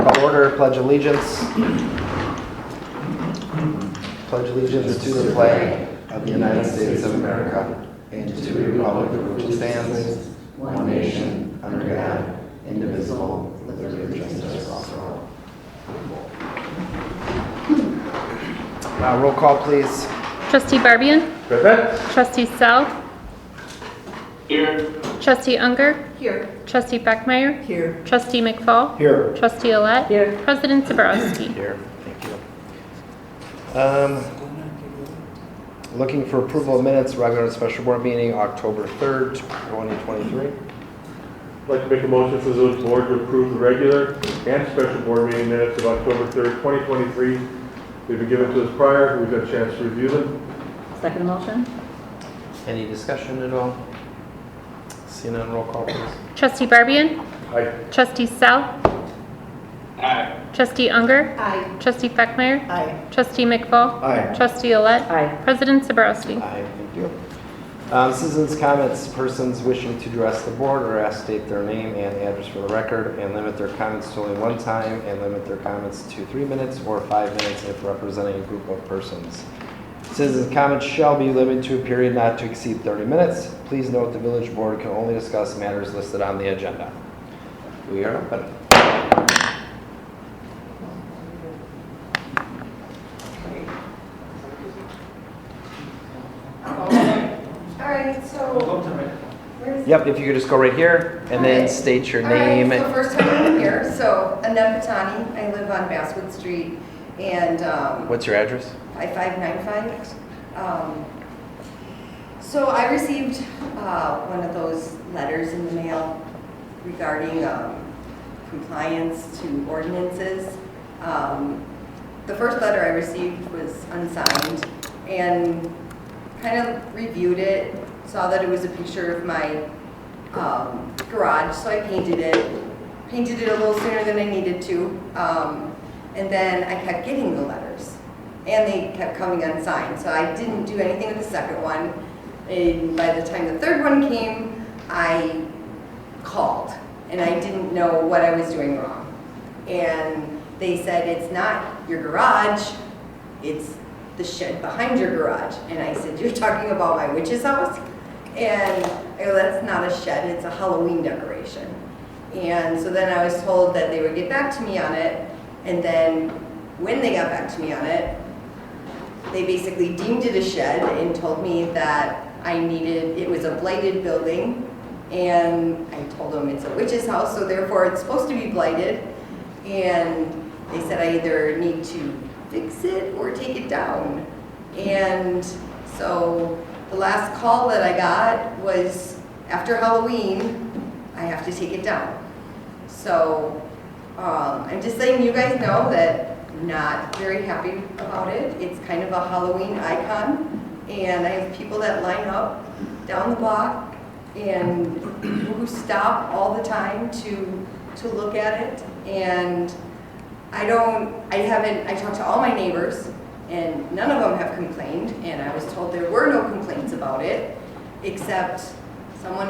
Call to order, pledge allegiance. Pledge allegiance to the flag of the United States of America and to the republic for which it stands, one nation, under God, indivisible, with liberty and justice for all. Roll call, please. Trustee Barbian? Present. Trustee Sell? Here. Trustee Unger? Here. Trustee Beckmeyer? Here. Trustee McFall? Here. Trustee Alette? Here. President Zaborowski? Here, thank you. Looking for approval of minutes, regular and special board meeting, October 3rd, 2023. I'd like to make a motion for the village board to approve the regular and special board meeting minutes of October 3rd, 2023. They've been given to us prior. We've had a chance to review them. Second motion? Any discussion at all? Seeing none, roll call, please. Trustee Barbian? Aye. Trustee Sell? Aye. Trustee Unger? Aye. Trustee Beckmeyer? Aye. Trustee McFall? Aye. Trustee Alette? Aye. President Zaborowski? Aye, thank you. Citizens' comments, persons wishing to address the board or ask state their name and address for the record and limit their comments to only one time and limit their comments to 3 minutes or 5 minutes if representing a group of persons. Citizens' comments shall be limited to a period not to exceed 30 minutes. Please note the village board can only discuss matters listed on the agenda. We are open. Alright, so, where's... Yep, if you could just go right here and then Okay. state your name. Alright, so first time I'm here, so Annette Patani, I live on Basswood Street, and What's your address? 5595. So I received one of those letters in the mail regarding compliance to ordinances. The first letter I received was unsigned, and kind of reviewed it, saw that it was a picture of my garage, so I painted it a little sooner than I needed to, and then I kept getting the letters, and they kept coming unsigned, so I didn't do anything with the second one, and by the time the third one came, I called, and I didn't know what I was doing wrong, and they said, it's not your garage, it's the shed behind your garage. And I said, you're talking about my witch's house? And I go, that's not a shed, it's a Halloween decoration. And so then I was told that they would get back to me on it, and then when they got back to me on it, they basically deemed it a shed and told me that it was a blighted building, and I told them it's a witch's house, so therefore it's supposed to be blighted, and they said I either need to fix it or take it down. And so the last call that I got was after Halloween, I have to take it down. So I'm just letting you guys know that I'm not very happy about it. It's kind of a Halloween icon, and I have people that line up down the block and who stop all the time to look at it. And I talked to all my neighbors, and none of them have complained, and I was told there were no complaints about it, except one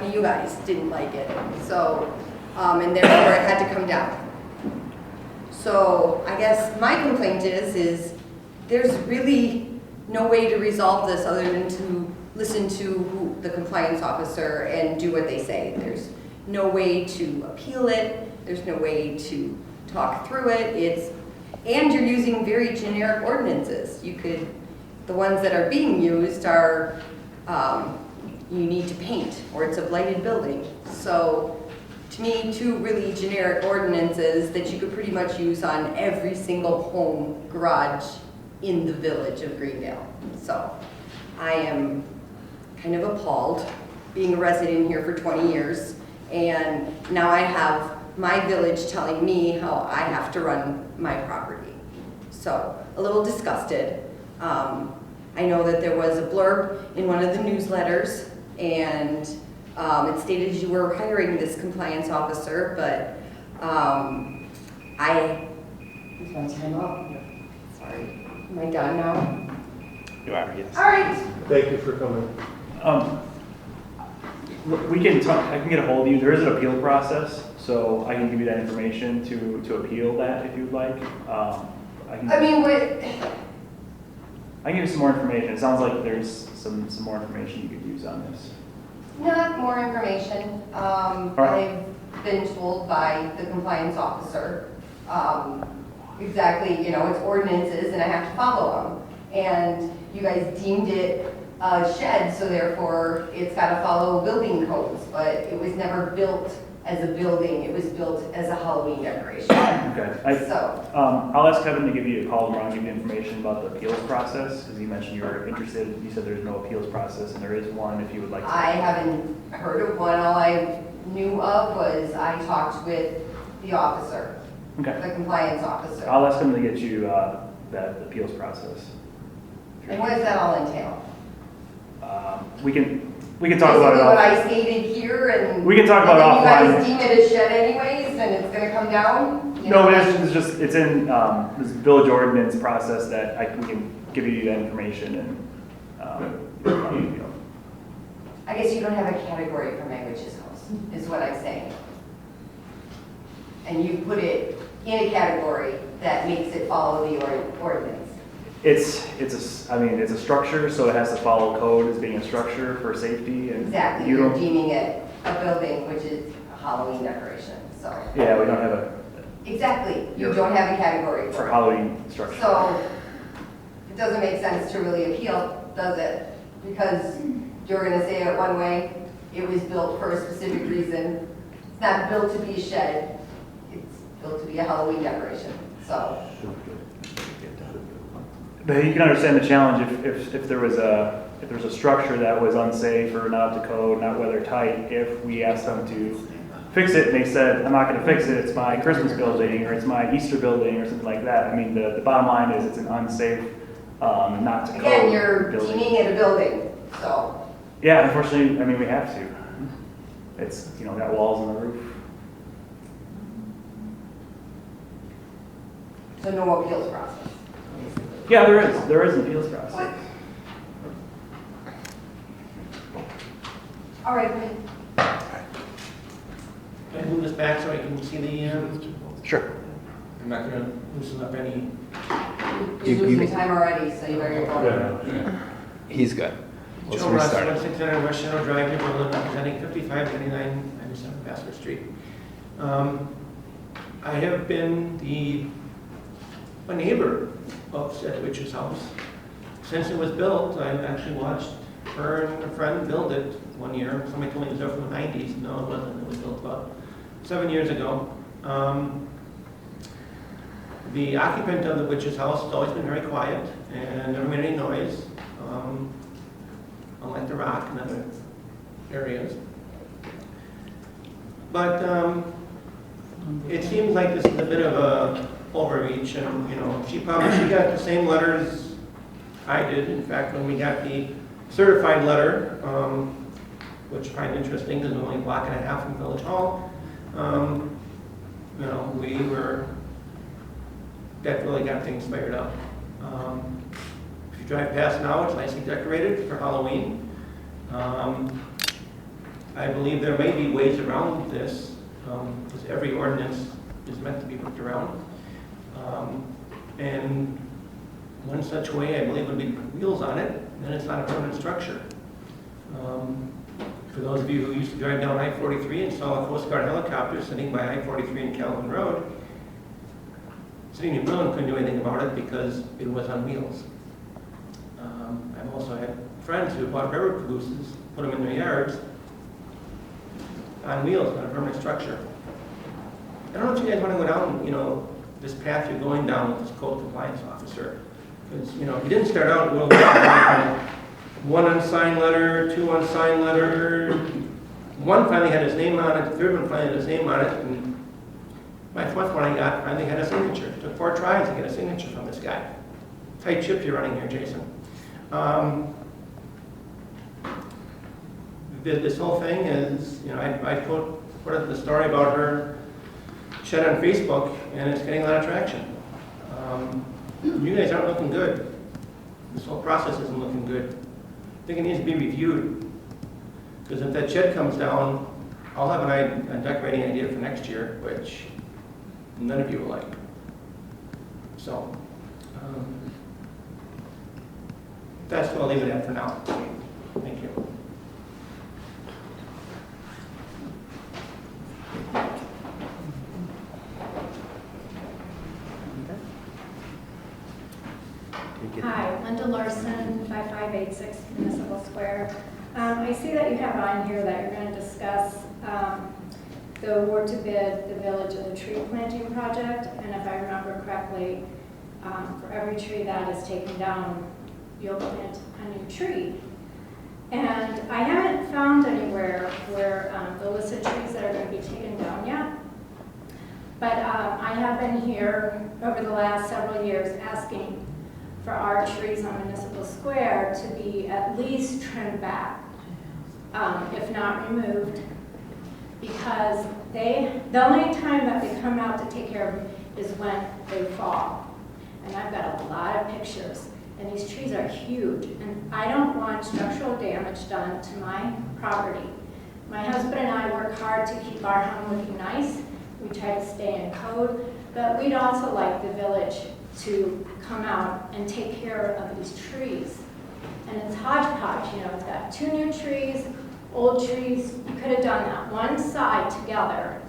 of you guys didn't like it. So, and therefore it had to come down. So I guess my complaint is there's really no way to resolve this other than to listen to the compliance officer and do what they say. There's no way to appeal it. There's no way to talk through it. And you're using very generic ordinances. The ones that are being used are, you need to paint, or it's a blighted building. So, to me, two really generic ordinances that you could pretty much use on every single home garage in the village of Greendale. So, I am kind of appalled, being a resident here for 20 years, and now I have my village telling me how I have to run my property. So, a little disgusted. I know that there was a blurb in one of the newsletters, and it stated you were hiring this compliance officer, but is my time up? Sorry. Am I done now? You are, yes. All right. Thank you for coming. We can talk, I can get a hold of you. There is an appeal process, so I can give you that information to appeal that if you'd like. I can give you some more information. It sounds like there's some more information you could use on this. Not more information. right. I've been told by the compliance officer, exactly, it's ordinances and I have to follow them. And you guys deemed it a shed, so therefore it's got to follow building codes, but it was never built as a building, it was built as a Halloween decoration. Okay. So, I'll ask Kevin to give you a call tomorrow and give you information about the appeals process, because you mentioned you were interested. You said there's no appeals process, and there is one if you would like to. I haven't heard of one. All I knew of was I talked with the officer, Okay. the compliance officer. I'll ask him to get you that appeals process. And what does that all entail? We can talk about it Basically what off. I stated here and. We can talk about and then offline. you guys deem it a shed anyways, and it's gonna come down? You No, know? it's in this village ordinance process that we can give you that information and, I guess you don't have a category for my witch's house, is what I'm saying. And you put it in a category that makes it follow the ordinance. it's a structure, so it has to follow code as being a structure for safety and. Exactly, You you're don't, deeming it a building, which is a Halloween decoration, so. yeah, we don't have a, Exactly, you You're- don't have a category for for it. Halloween structure. So, it doesn't make sense to really appeal, does it? Because you're gonna say it one way, it was built for a specific reason. It's not built to be a shed, it's built to be a Halloween decoration, so. But you can understand the challenge if there was a structure that was unsafe or not up to code, not weather tight, if we asked them to fix it and they said, I'm not gonna fix it, it's my Christmas building or it's my Easter building or something like that. I mean, the bottom line is it's an unsafe, not to code Again, you're building. deeming it a building, so. Yeah, unfortunately, I mean, we have to. It's, got walls and a roof. So no appeals process. Yeah, there is an appeals process. All right, Can I move this back so I can see the, Sure. I'm not gonna loosen up any. you're losing time already, so you better get going. Yeah. He's good. Let's Joe Ross, restart it. 1600 West Shadow Drive, New Berlin, representing 5599 97 Vassar Street. I have been a neighbor of said witch's house. Since it was built, I've actually watched her and a friend build it one year. Somebody told me it was there from the 90s. No, it wasn't. It was built about 7 years ago. The occupant of the witch's house has always been very quiet and never made any noise, unlike the Rock and other areas. But it seems like this is a bit of a overreach, and she got the same letters I did. In fact, when we got the certified letter, which I find interesting because we're only a block and a half from Village Hall, that really got things fired up. If you drive past now, it's nicely decorated for Halloween. I believe there may be ways around this, because every ordinance is meant to be worked around. And one such way, I believe, would be to put wheels on it, then it's not a permanent structure. For those of you who used to drive down I-43 and saw a Coast Guard helicopter sitting by I-43 and Calvin Road, City of New Berlin couldn't do anything about it because it was on wheels. I've also had friends who bought railroad cabooses, put them in their yards, on wheels, not a permanent structure. I don't know if you guys want to go down, this path you're going down with this code compliance officer. Because, you didn't start out well, one unsigned letter, two unsigned letter, one finally had his name on it, the third one finally had his name on it, and my fourth one I got finally had a signature. It took 4 tries to get a signature from this guy. Tight ship you're running here, Jason. This whole thing is, I put up the story about her shed on Facebook, and it's getting a lot of traction. You guys aren't looking good. This whole process isn't looking good. I think it needs to be reviewed. Because if that shed comes down, I'll have a decorating idea for next year, which none of you will like. So, that's what I'll leave it at for now. Thank you. Hi, Linda Larson, 5586 Municipal Square. I see that you have on here that you're going to discuss the award to bid the Village of the Tree Planting Project, and if I remember correctly, for every tree that is taken down, you'll plant a new tree. And I haven't found anywhere where the list of trees that are going to be taken down yet. But I have been here over the last several years asking for our trees on Municipal Square to be at least trimmed back, if not removed, because the only time that they come out to take care of them is when they fall. And I've got a lot of pictures, and these trees are huge, and I don't want structural damage done to my property. My husband and I work hard to keep our home looking nice. We try to stay in code, but we'd also like the village to come out and take care of these trees. And it's hodgepodge, you know, it's got 2 new trees, old trees. You could have done that one side together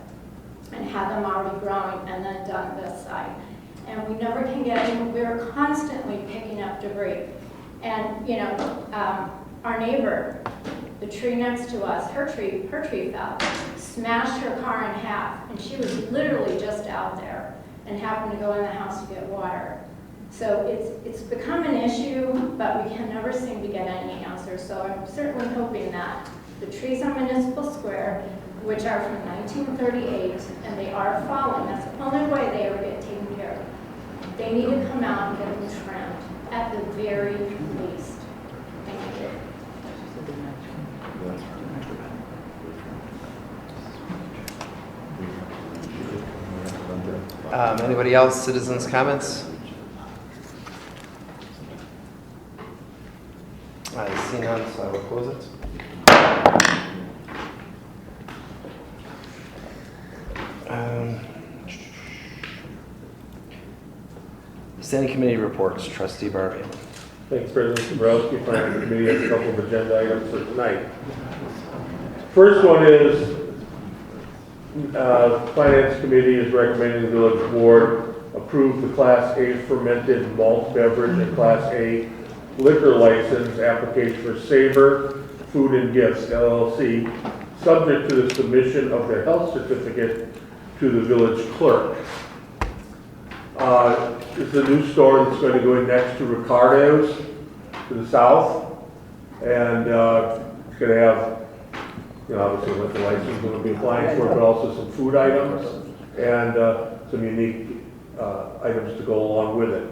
and had them already growing and then done this side. And we never can get in, we're constantly picking up debris. And, you know, our neighbor, the tree next to us, her tree fell, smashed her car in half, and she was literally just out there and happened to go in the house to get water. So it's become an issue, but we can never seem to get any answers. So I'm certainly hoping that the trees on Municipal Square, which are from 1938, and they are falling, that's the only way they ever get taken care of. They need to come out and get them trimmed, at the very least. Thank you. Anybody else, citizens' comments? I see none, so I will close it. Standing committee reports, Trustee Barbie. Thanks, President Dabrowski. Finance Committee has a couple of agenda items for tonight. First one is Finance Committee is recommending the Village Board approve the Class A fermented malt beverage and Class A liquor license application for Savor Food and Gifts, LLC, subject to the submission of their health certificate to the village clerk. It's a new store that's going to go in next to Ricardo's to the south, and it's going to have, you know, obviously liquor license going to be applying for it, but also some food items and some unique items to go along with it.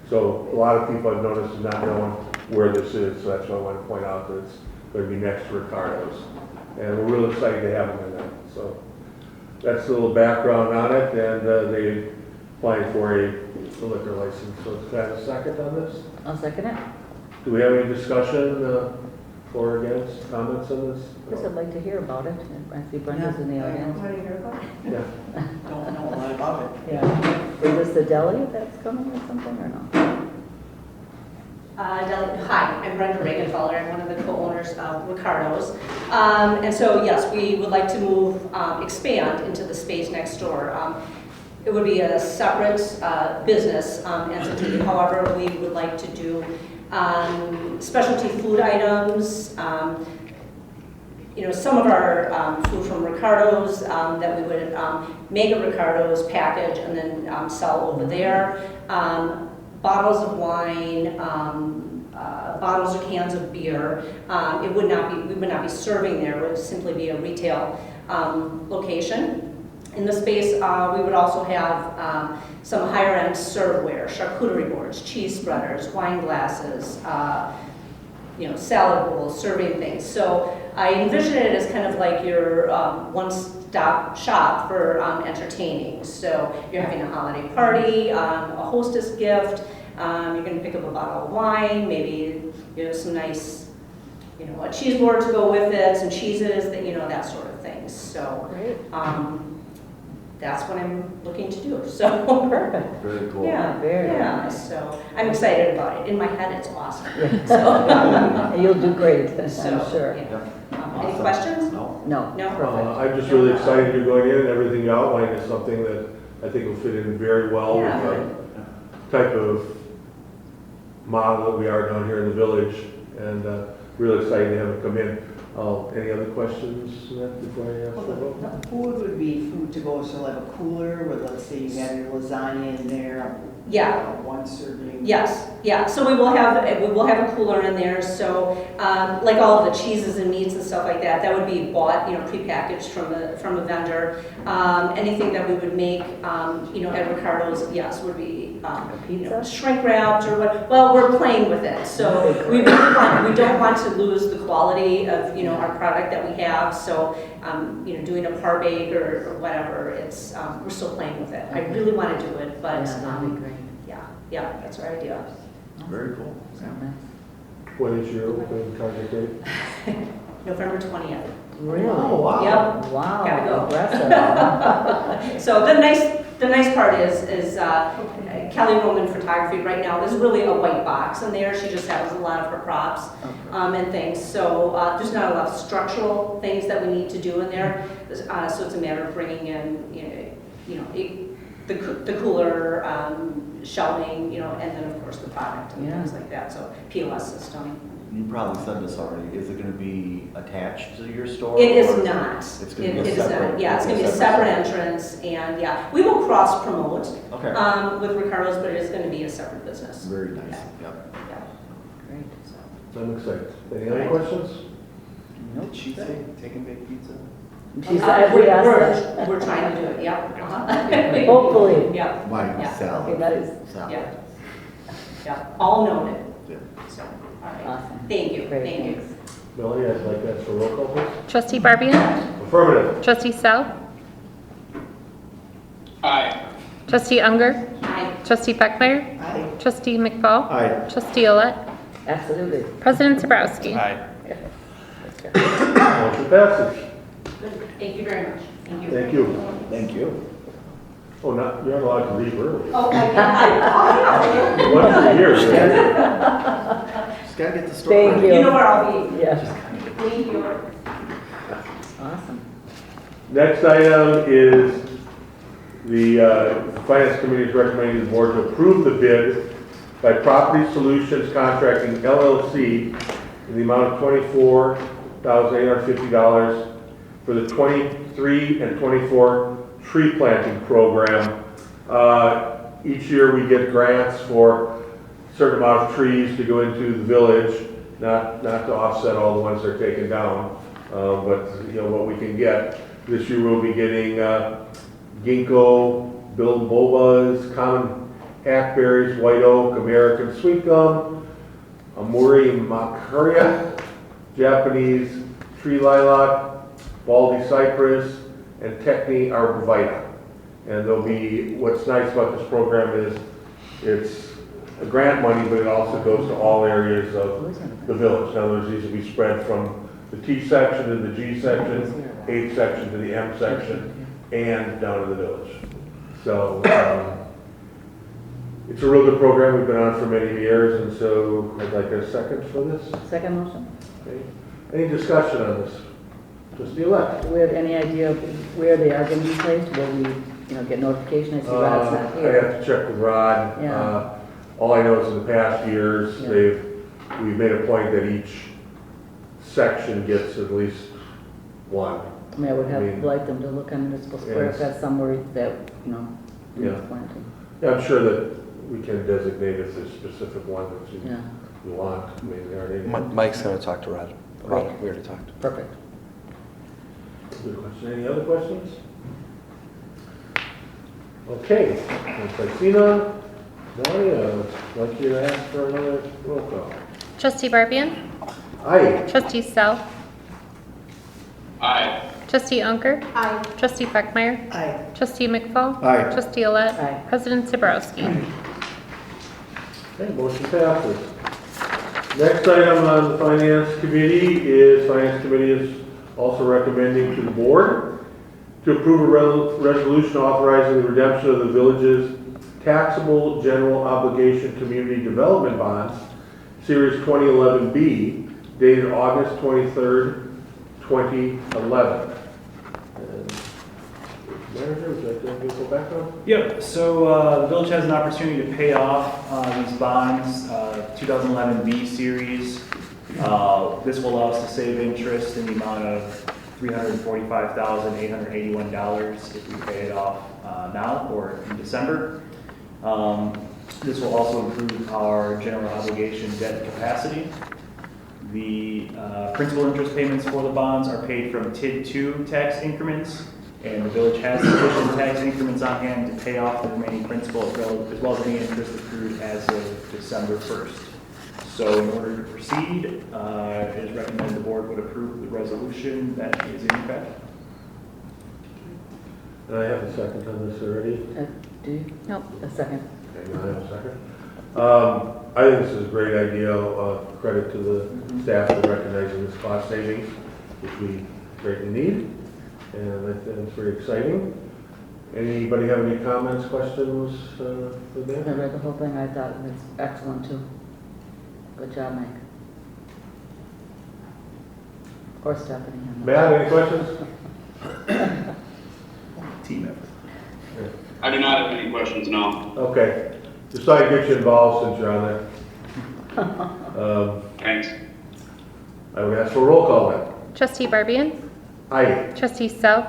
So a lot of people I've noticed are not knowing where this is, so that's why I want to point out that it's going to be next to Ricardo's. And we're really excited to have them in there. So that's a little background on it, and they applying for a liquor license. So can I have a second on this? I'll second it. Do we have any discussion for or against, comments on this? Guess I'd like to hear about it. I see Brenda's in the audience. Yeah. Don't know a lot about it. Yeah. Is this the deli that's coming or something or no? Hi, I'm Brenda Regenfeller. I'm one of the co-owners of Ricardo's. And so, yes, we would like to move, expand into the space next door. It would be a separate business entity. However, we would like to do specialty food items, you know, some of our food from Ricardo's that we would make a Ricardo's package and then sell over there. Bottles of wine, bottles or cans of beer. We would not be serving there. It would simply be a retail location. In the space, we would also have some higher-end serveware, charcuterie boards, cheese spreaders, wine glasses, you know, salad bowls, serving things. So I envision it as kind of like your one-stop shop for entertaining. So you're having a holiday party, a hostess gift. You're going to pick up a bottle of wine, maybe, you know, some nice, you know, a cheese board to go with it, some cheeses, that, you know, that sort of thing. So Great. that's what I'm looking to do, so. Perfect. Very cool. Yeah, Very yeah, nice. so I'm excited about it. In my head, it's awesome. Yeah. So, You'll do great, I'm so, sure. yeah. Any questions? No. No, No? perfect. I'm just really excited you're going in, and everything you outlined is something that I think will fit in very well with Yeah. the type of model that we are down here in the village, and really excited to have it come in. Any other questions Annette, before I ask Well, the vote? the food would be food to go, so like a cooler with, let's say you have your lasagna in there. Yeah. One serving. Yes, yeah, so we will have a cooler in there, so, like all of the cheeses and meats and stuff like that, that would be bought, prepackaged from a vendor. Anything that we would make, at Ricardo's, yes, would be, Pizza? shrink wrapped or what, well, we're playing with it, so we don't want to lose the quality of, our product that we have, so, doing a par bake or whatever, it's, we're still playing with it. I really want to do it, but, Yeah, that'd be great. yeah, that's our idea. Very cool. So nice. What is your open target date? November 20th. Really? Oh, wow. Yep. Wow, Gotta go. aggressive. So the nice part is Kelly Roman Photography right now, there's really a white box in there. She just has a lot of her props and things. So there's not a lot of structural things that we need to do in there. So it's a matter of bringing in, the cooler, shelving, and then of course the product and Yeah. things like that. So POS system. You probably said this already. Is it going to be attached to your store? It is or not. It's going to be It a is not. separate. Yeah, it's going to be a separate entrance, and yeah, we will cross promote Okay. with Ricardo's, but it is going to be a separate business. Very nice. Yep. Yeah. Great. So. I'm excited. Any other questions? Nope. Did she say take and bake pizza? She said, we asked her. We're trying to do it. Yep. Uh-huh. Hopefully. Yeah. Why Yeah. salad? Okay, that is Salad. Yeah. Yeah. All noted. Yeah. So. All right. awesome. Thank you. Great, Thank you. thanks. Melanie, I'd like to ask for a roll call, please. Trustee Barbian? Affirmative. Trustee Sell? Aye. Trustee Unger? Aye. Trustee Beckmeyer? Aye. Trustee McFall? Aye. Trustee Olet? Absolutely. President Zabrowski? Aye. Motion passes. Good. Thank you very much. Thank you. Thank you. Thank you. Oh, you're not allowed to leave early. Oh, I Once a year. Just got to get the store. Thank ready. you. You know where I'll be. Yes, Thank you. awesome. Next item is the Finance Committee is recommending the board to approve the bid by Property Solutions Contracting LLC in the amount of $24,850 for the 23 and 24 tree planting program. Each year we get grants for a certain amount of trees to go into the village, not to offset all the ones that are taken down, but what we can get. This year we'll be getting ginkgo, bilbobas, common hackberries, white oak, American sweet gum, Amuri macaria, Japanese tree lilac, baldy cypress, and Techni arborvitae. And there'll be, what's nice about this program is it's a grant money, but it also goes to all areas of the village. In other words, these will be spread from the T section to the G section, H section to the M section, and down to the village. So it's a real good program. We've been on for many years, and so I'd like a second for this. Second motion? Okay. Any discussion on this? Trustee elect. Do we have any idea of where they are going to be placed? Will we, get notification? I see Rod's not I here. have to check with Rod. Yeah. All I know is in the past years, Yeah. we've made a point that each section gets at least one. I mean, I would I mean, have liked them to look on municipal square if yes. that's somewhere that, Yeah. needs planting. Yeah, I'm sure that we can designate if there's a specific one that Yeah, you want. I mean, there are any. Mike's going to talk to Rod about it. We already talked. perfect. Good question. Any other questions? Okay. If I see none, Melanie, I'd like you to ask for another roll call. Trustee Barbian? Aye. Trustee Sell? Aye. Trustee Unger? Aye. Trustee Beckmeyer? Aye. Trustee McFall? Aye. Trustee Olet? Aye. President Zabrowski? Okay, motion passes. Next item on the Finance Committee is also recommending to the board to approve a resolution authorizing the redemption of the village's taxable general obligation community development bonds, Series 2011B, dated August 23rd, 2011. And Manager, would you like to give us a background? Yep, so the village has an opportunity to pay off these bonds, 2011B series. This will allow us to save interest in the amount of $345,881 if we pay it off now or in December. This will also improve our general obligation debt capacity. The principal interest payments for the bonds are paid from TID 2 tax increments, and the village has sufficient tax increments on hand to pay off the remaining principal as well as any interest accrued as of December 1st. So in order to proceed, it is recommended the board would approve the resolution that is in effect. And I have a second on this already. Do you? Nope. A second. Okay, now I have a second. I think this is a great idea. Credit to the staff for recognizing this cost savings, which we greatly need. And I think it's very exciting. Anybody have any comments, questions for I Dan? read the whole thing, I thought it was excellent too. Good job, Mike. Or Stephanie. Matt, any questions? Team effort. I do not have any questions, no. Okay. Just thought I'd get you involved since you're on there. Thanks. I would ask for a roll call then. Trustee Barbian? Aye. Trustee Self?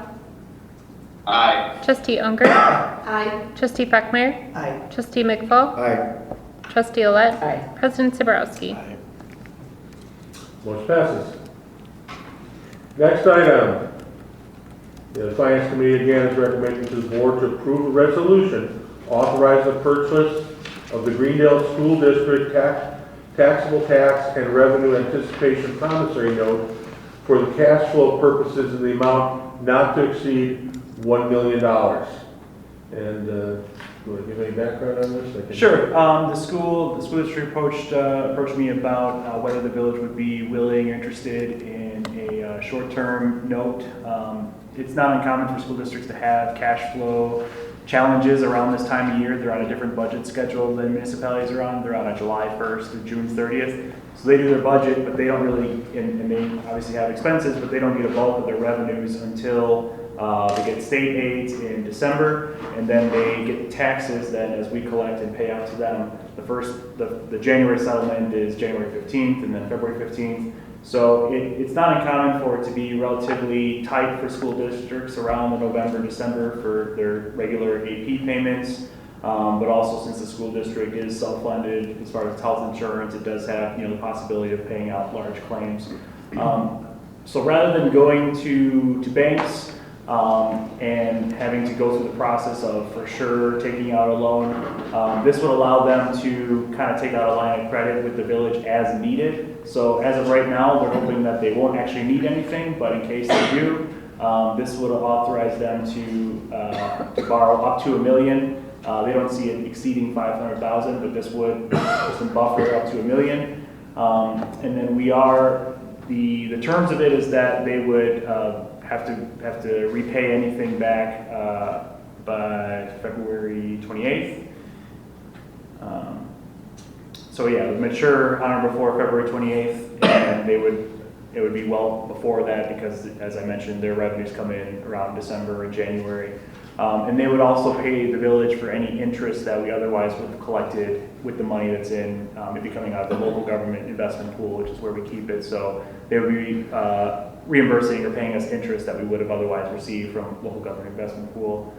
Aye. Trustee Unger? Aye. Trustee Beckmeyer? Aye. Trustee McFall? Aye. Trustee Olet? Aye. President Zaborowski? Motion passes. Next item. The Finance Committee again is recommending to the board to approve a resolution authorizing the purchase of the Greendale School District taxable tax and revenue anticipation promissory note for the cash flow purposes in the amount not to exceed $1 million. And do you want to give any background on this? Sure. The school district approached me about whether the village would be willing or interested in a short-term note. It's not uncommon for school districts to have cash flow challenges around this time of year. They're on a different budget schedule than municipalities are on. They're on a July 1st through June 30th. So they do their budget, but they don't really, and they obviously have expenses, but they don't get a bulk of their revenues until they get state aids in December, and then they get taxes that as we collect and pay out to them. The January settlement is January 15th and then February 15th. So it's not uncommon for it to be relatively tight for school districts around the November, December for their regular AP payments. But also since the school district is self-funded as far as health insurance, it does have the possibility of paying out large claims. So rather than going to banks and having to go through the process of for sure taking out a loan, this would allow them to kind of take out a line of credit with the village as needed. So as of right now, they're hoping that they won't actually need anything, but in case they do, this would authorize them to borrow up to $1 million. They don't see it exceeding $500,000, but this would put some buffer up to $1 million. And then the terms of it is that they would have to repay anything back by February 28th. So yeah, it would mature on or before February 28th, and it would be well before that because, as I mentioned, their revenues come in around December and January. And they would also pay the village for any interest that we otherwise would have collected with the money that's in it be coming out of the local government investment pool, which is where we keep it. So they would be reimbursing or paying us interest that we would have otherwise received from local government investment pool.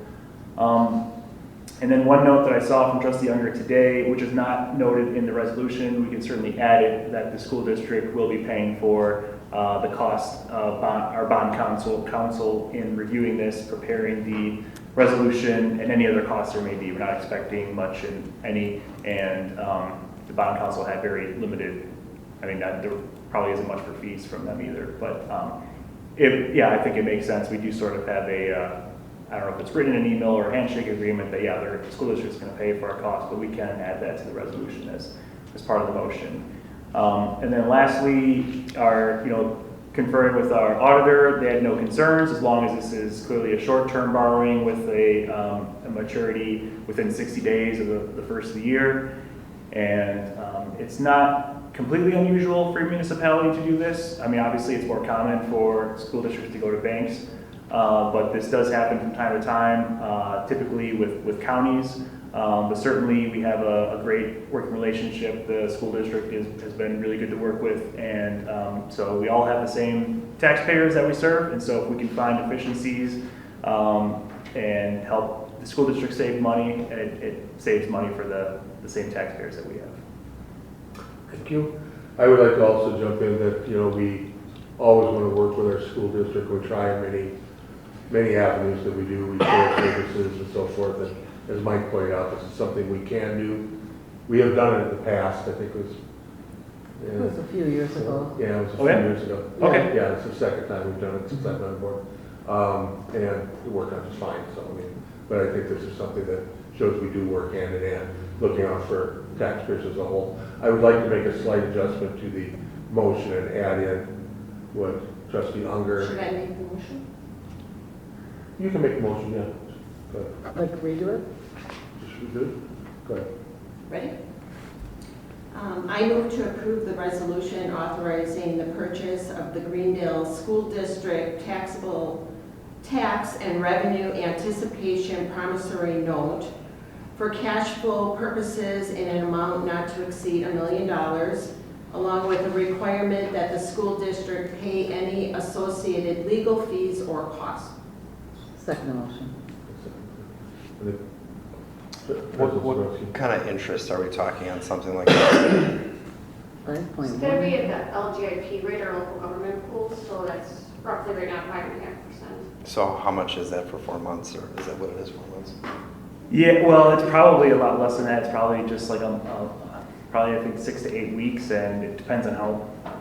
And then one note that I saw from Trustee Unger today, which is not noted in the resolution, we can certainly add it, that the school district will be paying for the cost of our bond counsel in reviewing this, preparing the resolution, and any other costs there may be. We're not expecting much in any, and the bond counsel had very limited, there probably isn't much for fees from them either, but I think it makes sense. We do sort of have I don't know if it's written in an email or a handshake agreement that, their school district's going to pay for our costs, but we can add that to the resolution as part of the motion. And then lastly, our, kind conferring with our auditor, they had no concerns as long as this is clearly a short-term borrowing with a maturity within 60 days of the first of the year. And it's not completely unusual for a municipality to do this. I mean, obviously it's more common for school districts to go to banks, but this does happen from time to time, typically with counties. But certainly we have a great working relationship. The school district has been really good to work with, and so we all have the same taxpayers that we serve, and so if we can find efficiencies and help the school district save money, it saves money for the same taxpayers that we have. Thank you. I would like to also jump in that, we always want to work with our school district. We try many avenues that we do, we share services and so forth. And as Mike pointed out, this is something we can do. We have done it in the past, I think it was. It was a few years ago. Yeah, it was a Oh, few yeah? years ago. Okay. Yeah, it's the second time we've done it since I've been on board. And it worked out just fine, so but I think this is something that shows we do work hand in hand, looking out for taxpayers as a whole. I would like to make a slight adjustment to the motion and add in what trustee Unger. Should I make the motion? You can make a motion, yeah. Go ahead. Like redo it? Just redo it? Go ahead. Ready? I move to approve the resolution authorizing the purchase of the Greendale School District taxable tax and revenue anticipation promissory note for cash flow purposes in an amount not to exceed $1 million, along with the requirement that the school district pay any associated legal fees or costs. Second motion. What kind of interest are we talking on something like that? 5.1. It's going to be at the LGIP rate or local government pool, so that's roughly right now 5.5%. So how much is that for 4 months, or is that what it is, 4 months? Yeah, well, it's probably a lot less than that. It's probably just like probably I think 6 to 8 weeks, and it depends on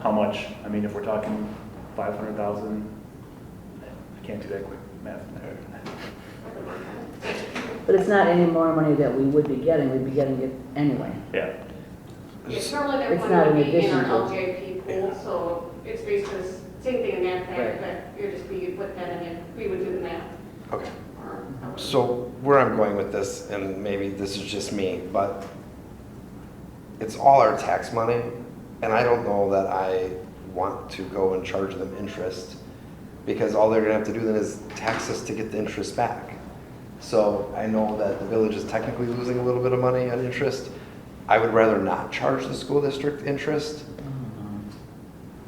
how much. I mean, if we're talking 500,000, I can't do that quick math. But it's not any more money that we would be getting, we'd be getting it anyway. Yeah. It's normally that It's one not would in be in addition our to- LGIP pool, so it's basically the same thing in that Right. fact, that you'd just be with that and then we would do the math. Okay. Or- So where I'm going with this, and maybe this is just me, but it's all our tax money, and I don't know that I want to go and charge them interest, because all they're gonna have to do then is tax us to get the interest back. So I know that the village is technically losing a little bit of money on interest. I would rather not charge the school district interest.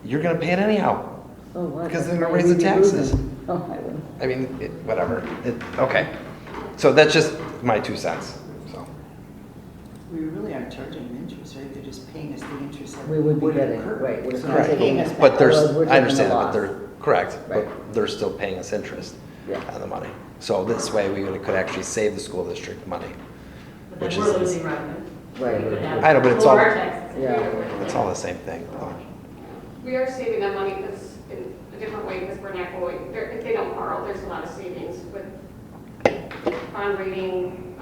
You're gonna pay it anyhow, Oh, what? because they're gonna We'd raise the be taxes. losing. Oh, I wouldn't. I mean, whatever. Okay. So that's just my 2 cents, so. We really aren't charging them interest, right? They're just paying us the interest that We would be getting, occur. right, we're So not they're taking paying it us back. But there's, Otherwise, we're I taking understand a that, but loss. they're, correct, but Right. they're still paying us interest Yeah. on the money. So this way, we could actually save the school district money. But Which then is- we're losing revenue. Right. We could have I know, but it's all- lower taxes if we Yeah. were- It's all the same thing. though. We are saving that money because in a different way, because we're not going, if they don't borrow, there's a lot of savings with bond rating,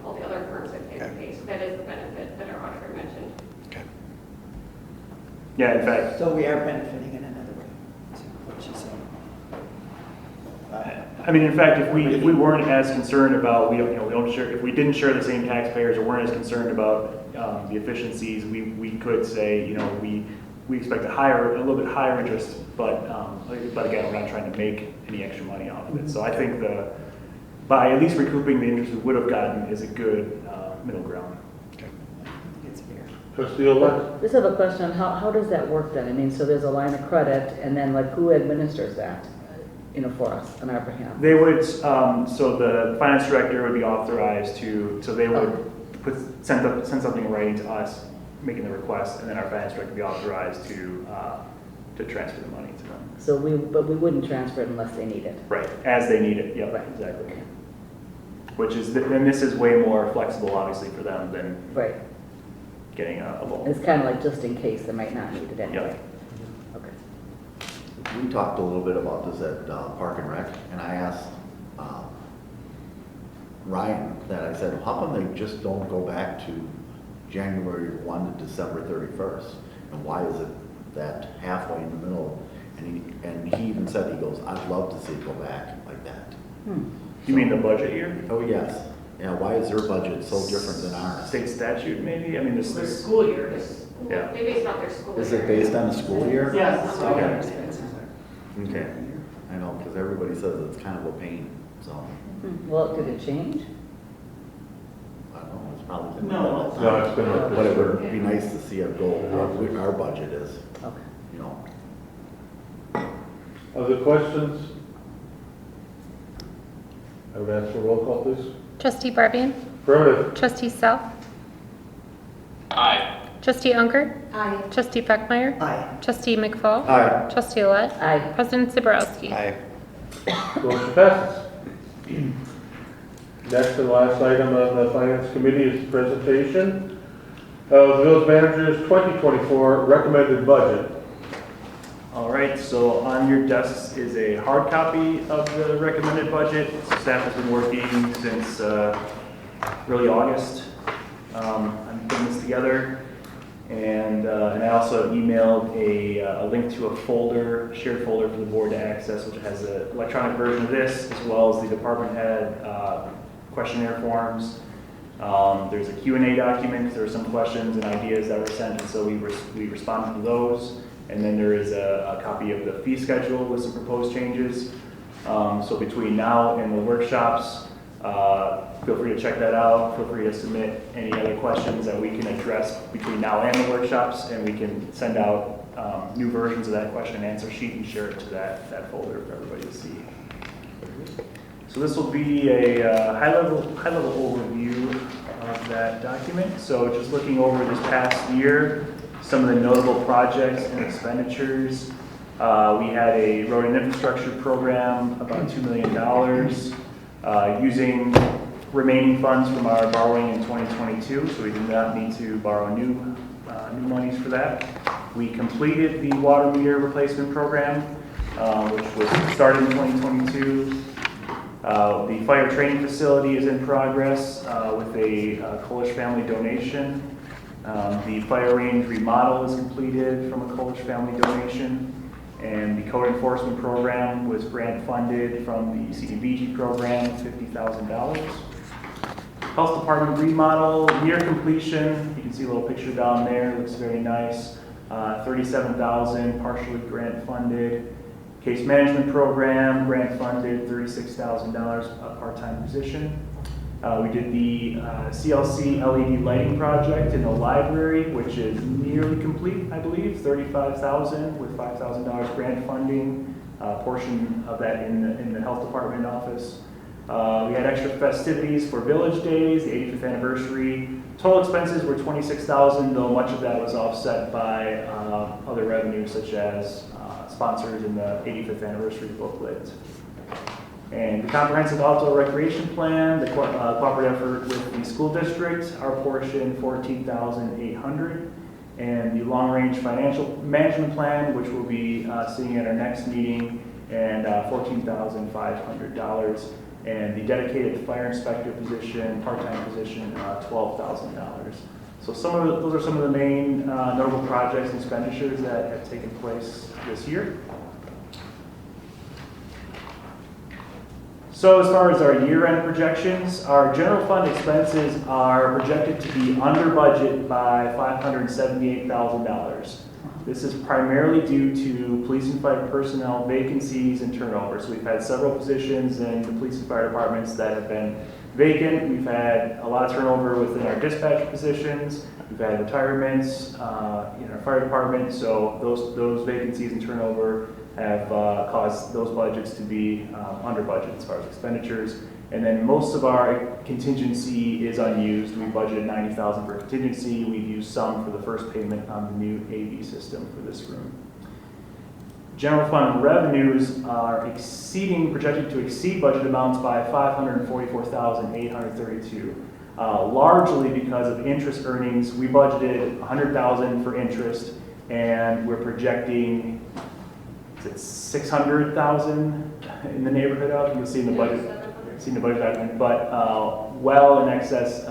all the other firms that pay the Okay. pay. So that is the benefit that our auditor mentioned. Okay. Yeah, in fact, So we are benefiting in another way, is what she's saying. I mean, in fact, if we weren't as concerned about, we don't share, if we didn't share the same taxpayers or weren't as concerned about the efficiencies, we could say, we expect a little bit higher interest, but again, we're not trying to make any extra money off of it. So I think by at least recouping the interest we would have gotten is a good middle ground. It's fair. Trustee Olet? Just have a question, how does that work then? I mean, so there's a line of credit, and then like who administers that, for us, on our behalf? They would, so the finance director would be authorized so they would send something in writing to us, making the request, and then our finance director would be authorized to transfer the money to them. So but we wouldn't transfer it unless they need it. Right, as they need it, yep, Right. exactly. Which is, and this is way more flexible, obviously, for them than Right. getting a loan. It's kind of like just in case they might not need it anyway. Okay. We talked a little bit about this at Park and Rec, and I asked Ryan that, I said, how come they just don't go back to January 1 to December 31st? And why is it that halfway in the middle, And he even said, he goes, I'd love to see it go back like that. You mean the budget year? Oh, yes. Yeah, why is their budget so different than ours? State statute, maybe? I mean, Their this, school year is, Yeah. they base it off their school year. Is it based on the school year? Yes. Okay. I know, because everybody says it's kind of a pain, so, Well, did it change? I don't know, it's probably been. No. No, it's been like this. But it would be nice to see it go, what our budget is, Okay. you know. Other questions? I would ask for a roll call, please. Trustee Barbian? Affirmative. Trustee Self? Aye. Trustee Unger? Aye. Trustee Beckmeyer? Aye. Trustee McFall? Aye. Trustee Alette? Aye. President Zaborowski? Aye. Motion passes. Next and last item on the Finance Committee is the presentation of the village manager's 2024 recommended budget. all right, so on your desks is a hard copy of the recommended budget. Staff has been working since really August. I'm putting this together. And I also emailed a link to a folder, shared folder for the board to access, which has an electronic version of this, as well as the department head questionnaire forms. There's a Q&A document, because there were some questions and ideas that were sent, and so we responded to those. And then there is a copy of the fee schedule with some proposed changes. So between now and the workshops, feel free to check that out. Feel free to submit any other questions that we can address between now and the workshops, and we can send out new versions of that question and answer sheet and share it to that folder for everybody to see. So this will be a high-level overview of that document. So just looking over this past year, some of the notable projects and expenditures. We had a road and infrastructure program, about $2 million, using remaining funds from our borrowing in 2022, so we did not need to borrow new monies for that. We completed the water meter replacement program, which was started in 2022. The fire training facility is in progress with a Kolish family donation. The fire range remodel is completed from a Kolish family donation. And the code enforcement program was grant funded from the CDBG program, $50,000. Health department remodel, near completion. You can see a little picture down there, looks very nice. $37,000, partially grant funded. Case management program, grant funded, $36,000, a part-time position. We did the CLC LED lighting project in the library, which is nearly complete, I believe, $35,000 with $5,000 grant funding, portion of that in the health department office. We had extra festivities for Village Days, the 85th anniversary. Total expenses were $26,000, though much of that was offset by other revenues such as sponsors in the 85th anniversary booklet. And the comprehensive outdoor recreation plan, the cooperative effort with the school district, our portion $14,800, and the long-range financial management plan, which we'll be seeing at our next meeting, and $14,500, and the dedicated fire inspector position, part-time position, $12,000. So those are some of the main notable projects and expenditures that have taken place this year. So as far as our year-end projections, our general fund expenses are projected to be under budget by $578,000. This is primarily due to police and fire personnel vacancies and turnover. So we've had several positions in the police and fire departments that have been vacant. We've had a lot of turnover within our dispatch positions. We've had retirements in our fire department. So those vacancies and turnover have caused those budgets to be under budget as far as expenditures. And then most of our contingency is unused. We budgeted $90,000 for contingency. We've used some for the first payment on the new AV system for this room. General fund revenues are projected to exceed budget amounts by $544,832. Largely because of interest earnings. We budgeted $100,000 for interest, and we're projecting $600,000 in the neighborhood of. You'll see in the budget document, but well in excess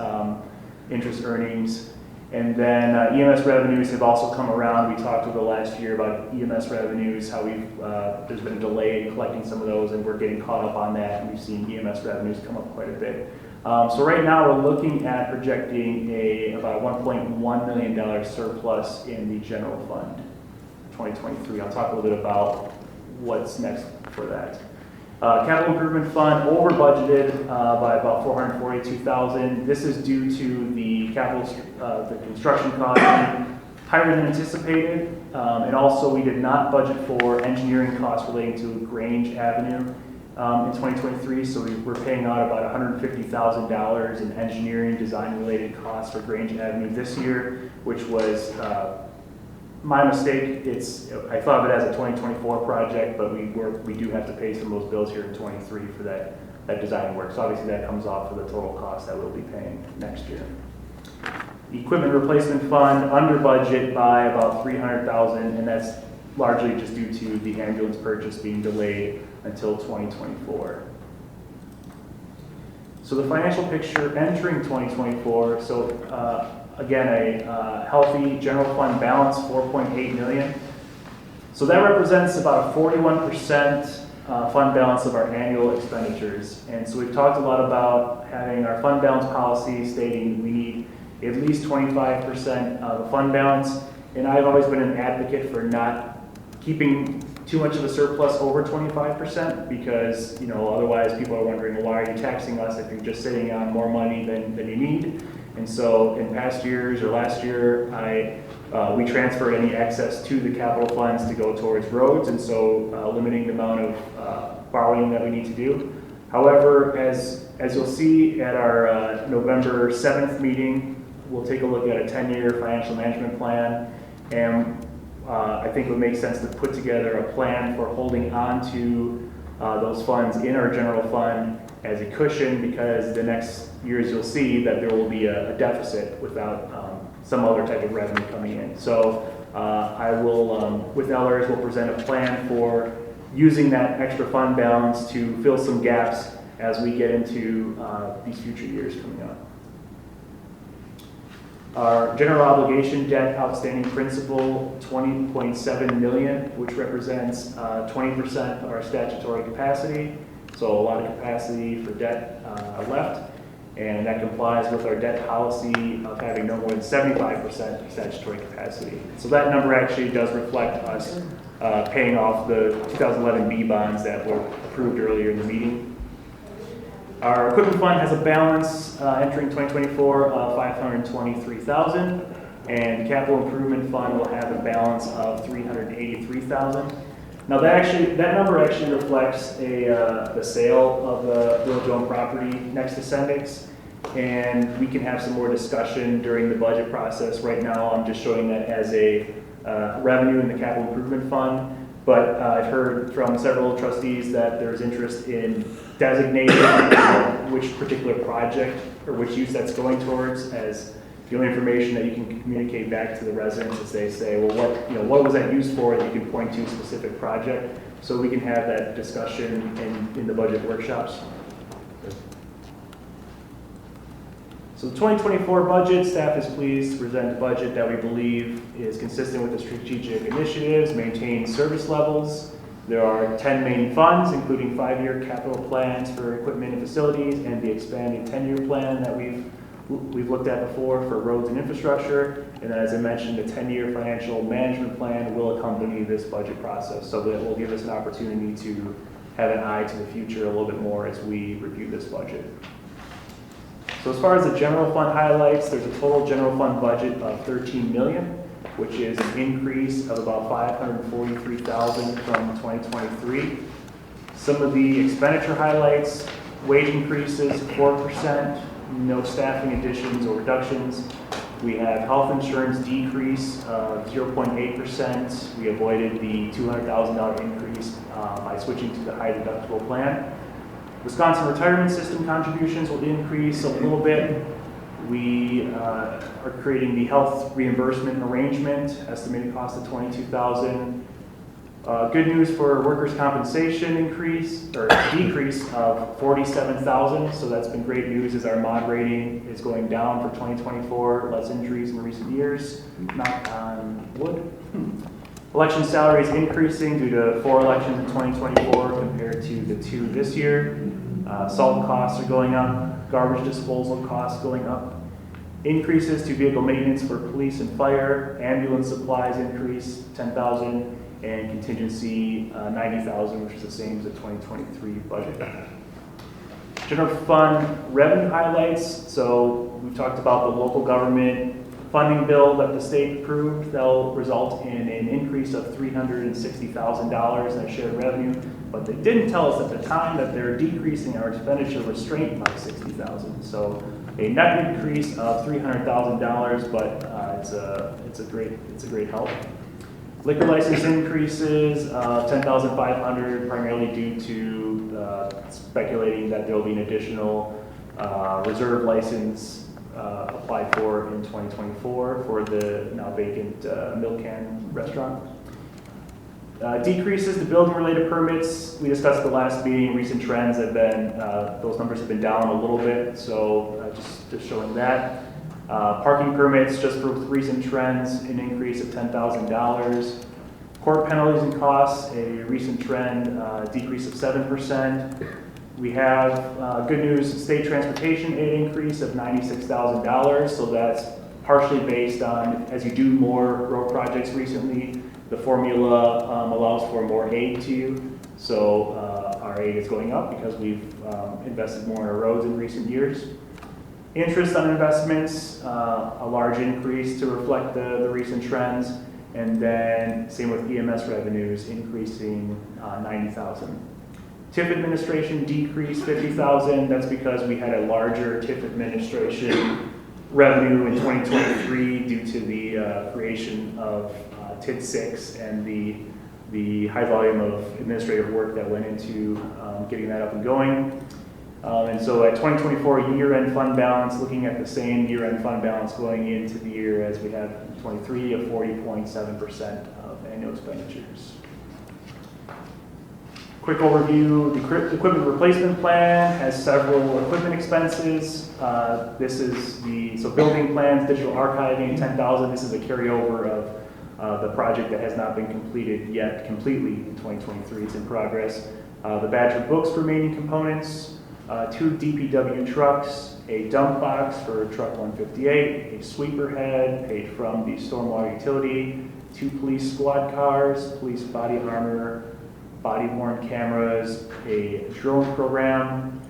interest earnings. And then EMS revenues have also come around. We talked over the last year about EMS revenues, how there's been a delay in collecting some of those, and we're getting caught up on that, and we've seen EMS revenues come up quite a bit. So right now, we're looking at projecting about $1.1 million surplus in the general fund, 2023. I'll talk a little bit about what's next for that. Capital improvement fund over budgeted by about $442,000. This is due to the the construction cost being higher than anticipated, and also we did not budget for engineering costs relating to Grange Avenue in 2023. So we're paying out about $150,000 in engineering design related costs for Grange Avenue this year, which was my mistake. I thought of it as a 2024 project, but we do have to pay some of those bills here in 23 for that design work. So obviously that comes off of the total cost that we'll be paying next year. The equipment replacement fund under budget by about $300,000, and that's largely just due to the ambulance purchase being delayed until 2024. So the financial picture entering 2024. So again, a healthy general fund balance, $4.8 million. So that represents about a 41% fund balance of our annual expenditures. And so we've talked a lot about having our fund balance policy stating we need at least 25% of the fund balance. And I've always been an advocate for not keeping too much of a surplus over 25%, because otherwise people are wondering, well, why are you taxing us if you're just sitting on more money than you need? And so in past years or last year, we transferred any excess to the capital funds to go towards roads, and so limiting the amount of borrowing that we need to do. However, as you'll see at our November 7th meeting, we'll take a look at a 10-year financial management plan, and I think it would make sense to put together a plan for holding on to those funds in our general fund as a cushion, because the next years you'll see that there will be a deficit without some other type of revenue coming in. So I will, with Ellers, we'll present a plan for using that extra fund balance to fill some gaps as we get into these future years coming up. Our general obligation debt outstanding principal, $20.7 million, which represents 20% of our statutory capacity. So a lot of capacity for debt left, and that complies with our debt policy of having no more than 75% statutory capacity. So that number actually does reflect us paying off the 2011 B bonds that were approved earlier in the meeting. Our equipment fund has a balance entering 2024 of $523,000, and capital improvement fund will have a balance of $383,000. Now that number actually reflects the sale of the village owned property next to Sendix, and we can have some more discussion during the budget process. Right now, I'm just showing that as a revenue in the capital improvement fund. But I've heard from several trustees that there's interest in designating which particular project or which use that's going towards as the only information that you can communicate back to the residents as they say, well, what was that used for? And you can point to a specific project, so we can have that discussion in the budget workshops. So the 2024 budget, staff is pleased to present a budget that we believe is consistent with the strategic initiatives, maintain service levels. There are 10 main funds, including 5-year capital plans for equipment and facilities, and the expanding 10-year plan that we've looked at before for roads and infrastructure. And then, as I mentioned, the 10-year financial management plan will accompany this budget process, so that will give us an opportunity to have an eye to the future a little bit more as we review this budget. So as far as the general fund highlights, there's a total general fund budget of $13 million, which is an increase of about $543,000 from 2023. Some of the expenditure highlights: wage increases 4%, no staffing additions or reductions. We have health insurance decrease of 0.8%. We avoided the $200,000 increase by switching to the high deductible plan. Wisconsin retirement system contributions will increase a little bit. We are creating the health reimbursement arrangement, estimated cost of $22,000. Good news for workers' compensation decrease of 47,000. So that's been great news as our mod rating is going down for 2024. Less injuries in recent years. Knock on wood. Election salaries increasing due to 4 elections in 2024 compared to the 2 this year. Salt costs are going up. Garbage disposal costs going up. Increases to vehicle maintenance for police and fire. Ambulance supplies increase 10,000. And contingency 90,000, which is the same as the 2023 budget. General fund revenue highlights. So we talked about the local government funding bill that the state approved. That'll result in an increase of $360,000 in shared revenue. But they didn't tell us at the time that they're decreasing our expenditure restraint by $60,000. So a net increase of $300,000, but it's a great help. Liquor license increases, 10,500, primarily due to speculating that there will be an additional reserve license applied for in 2024 for the now vacant Milk Can restaurant. Decreases to building-related permits. We discussed at the last meeting. Recent trends have been those numbers have been down a little bit, so just showing that. Parking permits, just for recent trends, an increase of $10,000. Court penalties and costs, a recent trend, decrease of 7%. We have good news, state transportation aid increase of $96,000. So that's partially based on, as you do more road projects recently, the formula allows for more aid to you. So our aid is going up because we've invested more in our roads in recent years. Interest on investments, a large increase to reflect the recent trends, and then same with EMS revenues increasing 90,000. TIF administration decreased 50,000. That's because we had a larger TIF administration revenue in 2023 due to the creation of TID 6 and the high volume of administrative work that went into getting that up and going. And so at 2024 year-end fund balance, looking at the same year-end fund balance going into the year as we have in 23 of 40.7% of annual expenditures. Quick overview, the equipment replacement plan has several equipment expenses. This is so building plans, digital archiving, 10,000. This is a carryover of the project that has not been completed yet completely in 2023. It's in progress. The Badger books remaining components. 2 DPW trucks, a dump box for truck 158, a sweeper head paid from the stormwater utility, 2 police squad cars, police body armor, body-worn cameras, a drone program,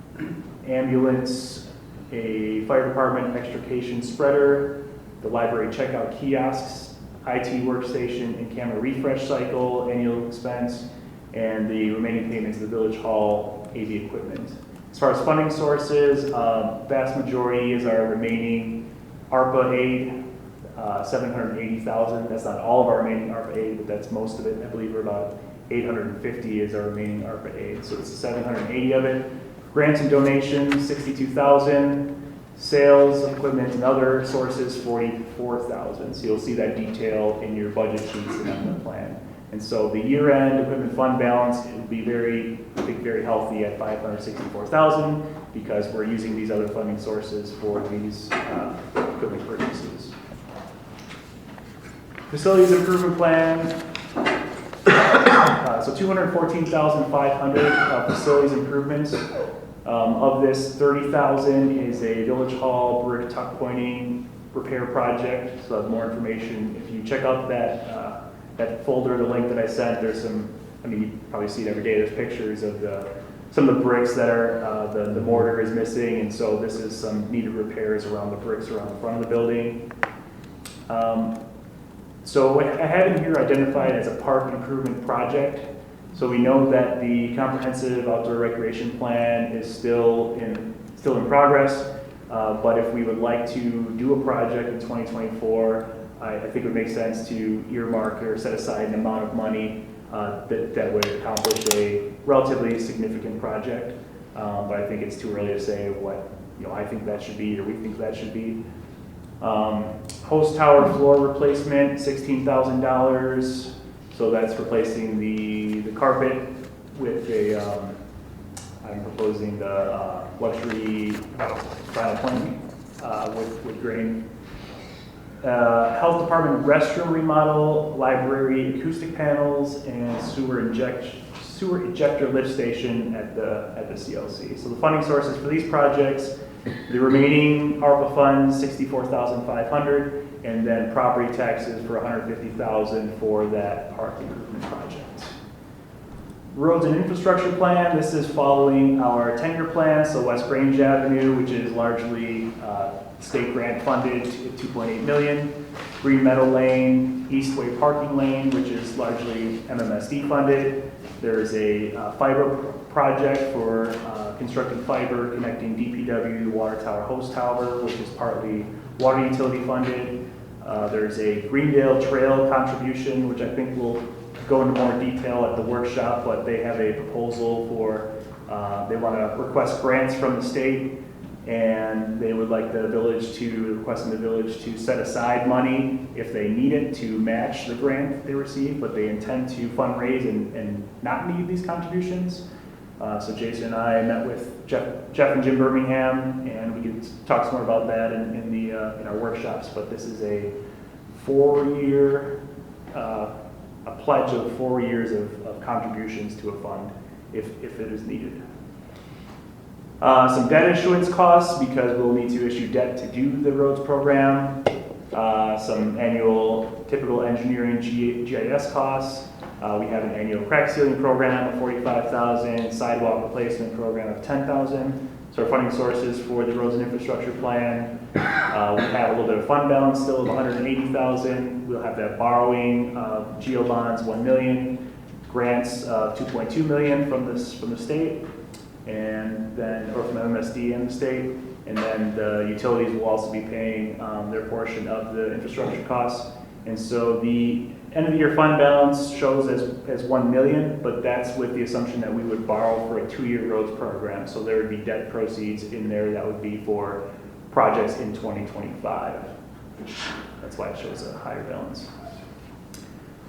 ambulance, a fire department extrication spreader, the library checkout kiosks, IT workstation and camera refresh cycle, annual expense, and the remaining payments of the village hall AV equipment. As far as funding sources, vast majority is our remaining ARPA aid, 780,000. That's not all of our remaining ARPA aid, but that's most of it. I believe we're about 850 is our remaining ARPA aid. So it's 780 of it. Grants and donations, 62,000. Sales of equipment and other sources, 44,000. So you'll see that detail in your budget sheets and on the plan. And so the year-end equipment fund balance will be very healthy at 564,000 because we're using these other funding sources for these equipment purchases. Facilities improvement plan. So 214,500 facilities improvements. Of this, 30,000 is a village hall brick tuck pointing repair project. So more information if you check out that folder, the link that I sent. There's some. I mean, you probably see it every day. There's pictures of some of the bricks that are the mortar is missing, and so this is some needed repairs around the bricks around the front of the building. So I have in here identified as a park improvement project. So we know that the comprehensive outdoor recreation plan is still in progress, but if we would like to do a project in 2024, I think it would make sense to earmark or set aside an amount of money that would accomplish a relatively significant project. But I think it's too early to say what I think that should be or we think that should be. Host tower floor replacement, $16,000. So that's replacing the carpet with a, I'm proposing the luxury vinyl planking with grain. Health department restroom remodel, library acoustic panels, and sewer ejector lift station at the CLC. So the funding sources for these projects, the remaining ARPA funds, $64,500, and then property taxes for $150,000 for that park improvement project. Roads and infrastructure plan, this is following our 10-year plan, so West Grange Avenue, which is largely state grant funded at $2.8 million. Green Meadow Lane, Eastway Parking Lane, which is largely MMSD funded. There's a fiber project for constructing fiber connecting DPW to Water Tower Host Tower, which is partly water utility funded. There's a Greendale Trail contribution, which I think we'll go into more detail at the workshop, but they have a proposal for, they want to request grants from the state, and they would like the village to, requesting the village to set aside money if they need it to match the grant they receive, but they intend to fundraise and not need these contributions. So Jason and I met with Jeff and Jim Birmingham, and we can talk some more about that in our workshops, but this is a 4-year, a pledge of 4 years of contributions to a fund if it is needed. Some debt issuance costs, because we'll need to issue debt to do the roads program. Some annual typical engineering GIS costs. We have an annual crack sealing program of $45,000, sidewalk replacement program of $10,000. So our funding sources for the roads and infrastructure plan, we have a little bit of fund balance still of $180,000. We'll have that borrowing of GEO bonds, $1 million, grants of $2.2 million from the state, and then, or from MSD and the state, and then the utilities will also be paying their portion of the infrastructure costs. And so the end of the year fund balance shows as 1 million, but that's with the assumption that we would borrow for a 2-year roads program. So there would be debt proceeds in there that would be for projects in 2025. That's why it shows a higher balance.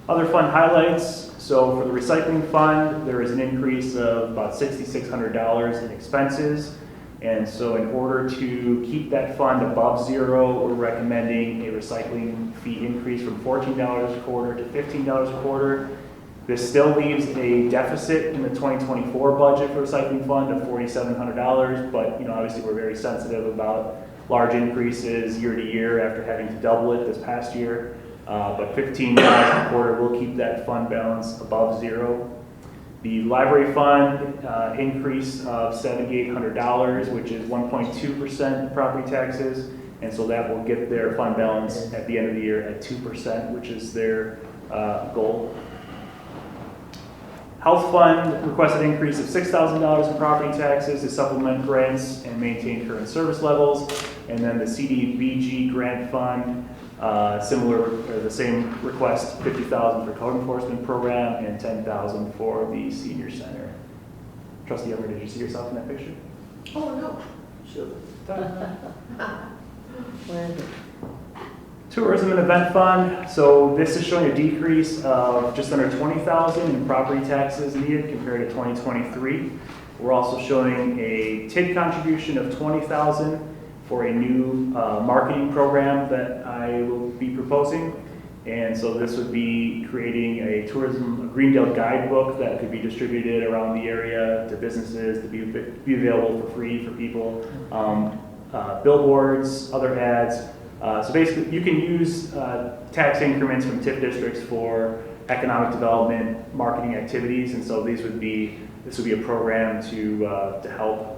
Other fund highlights. So for the recycling fund, there is an increase of about $6,600 in expenses. And so in order to keep that fund above zero, we're recommending a recycling fee increase from $14 a quarter to $15 a quarter. This still leaves a deficit in the 2024 budget for recycling fund of $4,700, but obviously we're very sensitive about large increases year to year after having to double it this past year. But $15 a quarter will keep that fund balance above zero. The library fund increase of $7,800, which is 1.2% property taxes, and so that will get their fund balance at the end of the year at 2%, which is their goal. Health fund requested increase of $6,000 in property taxes to supplement grants and maintain current service levels, and then the CDBG grant fund, similar, or the same request, $50,000 for code enforcement program and $10,000 for the senior center. Trustee Younger, did you see yourself in that picture? Oh, no. Sure. Tourism and event fund. So this is showing a decrease of just under $20,000 in property taxes needed compared to 2023. We're also showing a TID contribution of $20,000 for a new marketing program that I will be proposing. And so this would be creating a Greendale guidebook that could be distributed around the area to businesses to be available for free for people. Billboards, other ads. So basically you can use tax increments from TIF districts for economic development marketing activities. And so this would be a program to help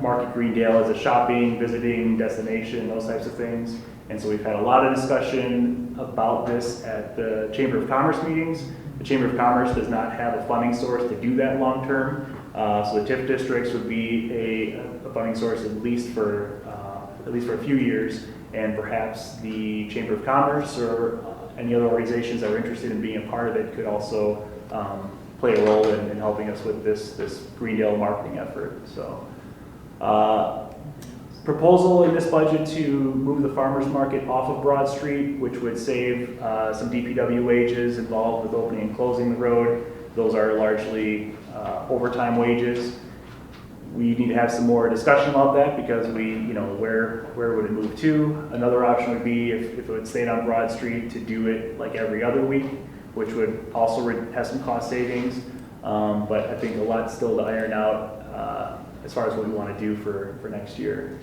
market Greendale as a shopping, visiting destination, those types of things. And so we've had a lot of discussion about this at the Chamber of Commerce meetings. The Chamber of Commerce does not have a funding source to do that long term. So the TIF districts would be a funding source at least for a few years, and perhaps the Chamber of Commerce or any other organizations that are interested in being a part of it could also play a role in helping us with this Greendale marketing effort. So proposal in this budget to move the farmer's market off of Broad Street, which would save some DPW wages involved with opening and closing the road. Those are largely overtime wages. We need to have some more discussion about that because where would it move to? Another option would be if it would stay on Broad Street to do it like every other week, which would also have some cost savings. But I think a lot still to iron out as far as what we want to do for next year.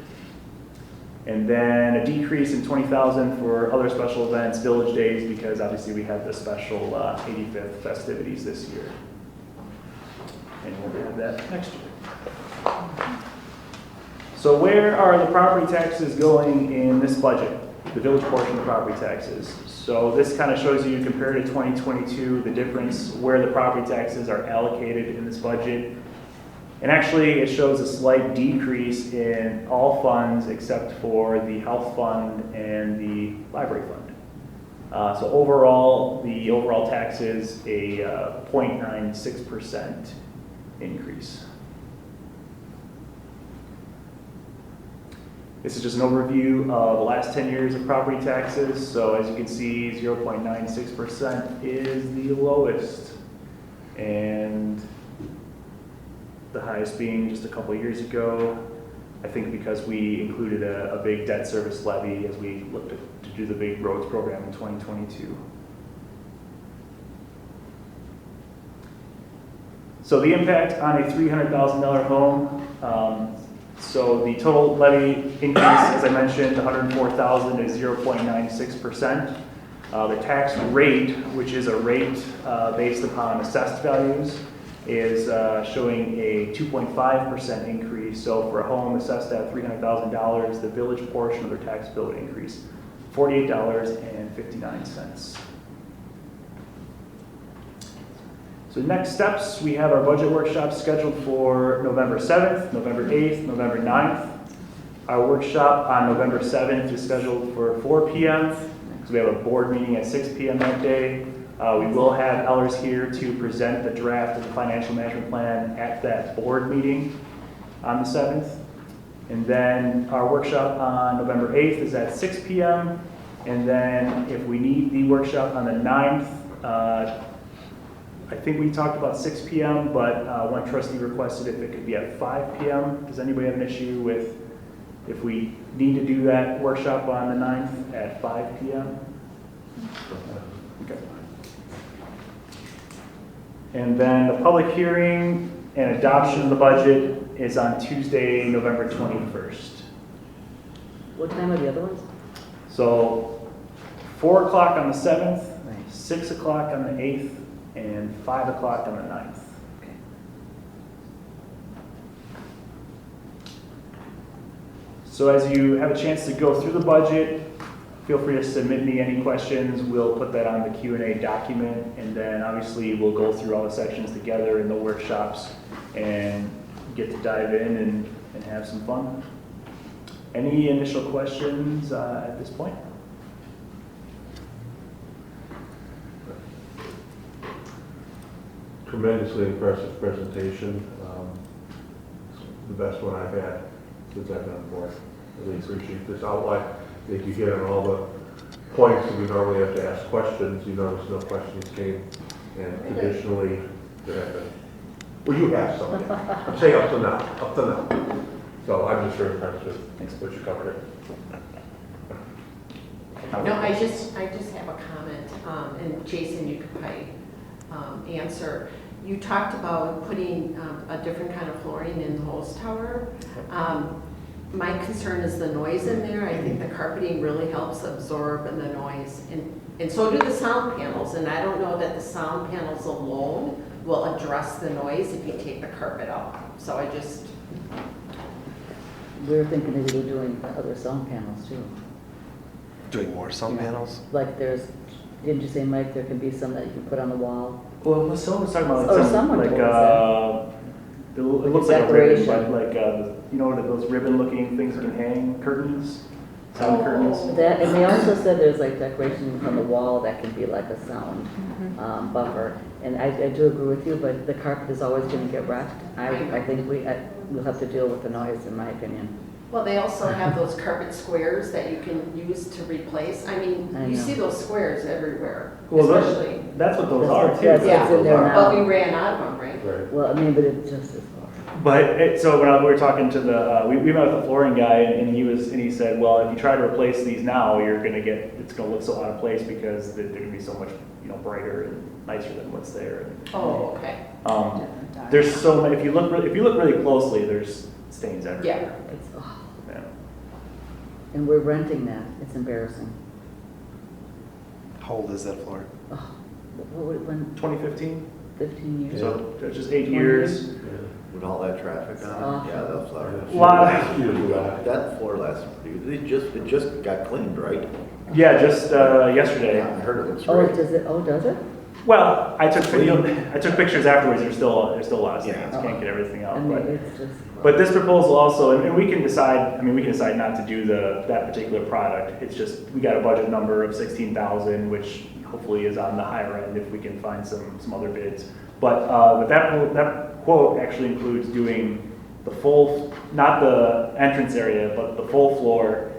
And then a decrease in $20,000 for other special events, village days, because obviously we have the special 85th festivities this year. And we'll have that next year. So where are the property taxes going in this budget? The village portion of property taxes. So this kind of shows you compared to 2022, the difference where the property taxes are allocated in this budget. And actually it shows a slight decrease in all funds except for the health fund and the library fund. So overall, the overall tax is a 0.96% increase. This is just an overview of the last 10 years of property taxes. So as you can see, 0.96% is the lowest. And the highest being just a couple of years ago, I think because we included a big debt service levy as we looked to do the big roads program in 2022. So the impact on a $300,000 home, so the total levy increase, as I mentioned, $104,000 is 0.96%. The tax rate, which is a rate based upon assessed values, is showing a 2.5% increase. So for a home assessed at $300,000, the village portion of their tax bill would increase $48.59. So next steps, we have our budget workshop scheduled for November 7th, November 8th, November 9th. Our workshop on November 7th is scheduled for 4 p.m. because we have a board meeting at 6 p.m. that day. We will have Ellers here to present the draft of the financial management plan at that board meeting on the 7th. And then our workshop on November 8th is at 6 p.m. And then if we need the workshop on the 9th, I think we talked about 6 p.m., but one trustee requested if it could be at 5 p.m. Does anybody have an issue with if we need to do that workshop on the 9th at 5 p.m.? Okay. And then the public hearing and adoption of the budget is on Tuesday, November 21st. What time are the other ones? So 4 o'clock on the 7th, Right. 6 o'clock on the 8th, and 5 o'clock on the 9th. Okay. So as you have a chance to go through the budget, feel free to submit me any questions. We'll put that on the Q&A document, and then obviously we'll go through all the sections together in the workshops and get to dive in and have some fun. Any initial questions at this point? Tremendously impressive presentation. The best one I've had since I've been on board. I really appreciate this outline. I think you hit on all the points that we normally have to ask questions. You notice no questions came. And traditionally, there have been, well, you have some. I'm saying up to now. So I'm just very impressed with what you covered. No, I just have a comment, and Jason, you could probably answer. You talked about putting a different kind of flooring in the hose tower. My concern is the noise in there. I think the carpeting really helps absorb the noise, and so do the sound panels. And I don't know that the sound panels alone will address the noise if you take the carpet out. So I just... We were thinking maybe we're doing other sound panels too. Doing more sound panels? Like didn't you say, Mike, there can be some that you can put on the wall? Well, someone was talking about Or someone like told us it looks like a ribbon, Decoration. but you know those ribbon-looking things you can hang, curtains, sound curtains. That, and they also said there's like decoration on the wall that can be like a sound buffer. And I do agree with you, but the carpet is always going to get wrecked. I think we'll have to deal with the noise, in my opinion. Well, they also have those carpet squares that you can use to replace. I mean, I you know. see those squares everywhere, Well, especially. that's what those are too. That's what's in there But we now. ran out of them, right? Right. Well, I mean, but it's just as far. But so when we were talking to the, we met with the flooring guy and he said, well, if you try to replace these now, it's gonna look so out of place because they're gonna be so much, brighter and nicer than what's there. Oh, okay. There's so many, if you look really closely, there's stains everywhere. Yeah. It's, oh, Yeah. and we're renting that. It's embarrassing. How old is that floor? Oh, when, 2015, 15 years? so it's just 8 years. With all that traffic on it, yeah, that's A lot. That floor lasted pretty good. It just got cleaned, right? Yeah, just yesterday. Yeah, I heard it looks Oh, great. does it? Well, I took pictures afterwards. There's still a lot of stains. Yeah. Can't get everything out. I mean, it's just. But this proposal also, and we can decide. I mean, we can decide not to do that particular product. It's just we got a budget number of 16,000, which hopefully is on the higher end if we can find some other bids. But that quote actually includes doing the full, not the entrance area, but the full floor,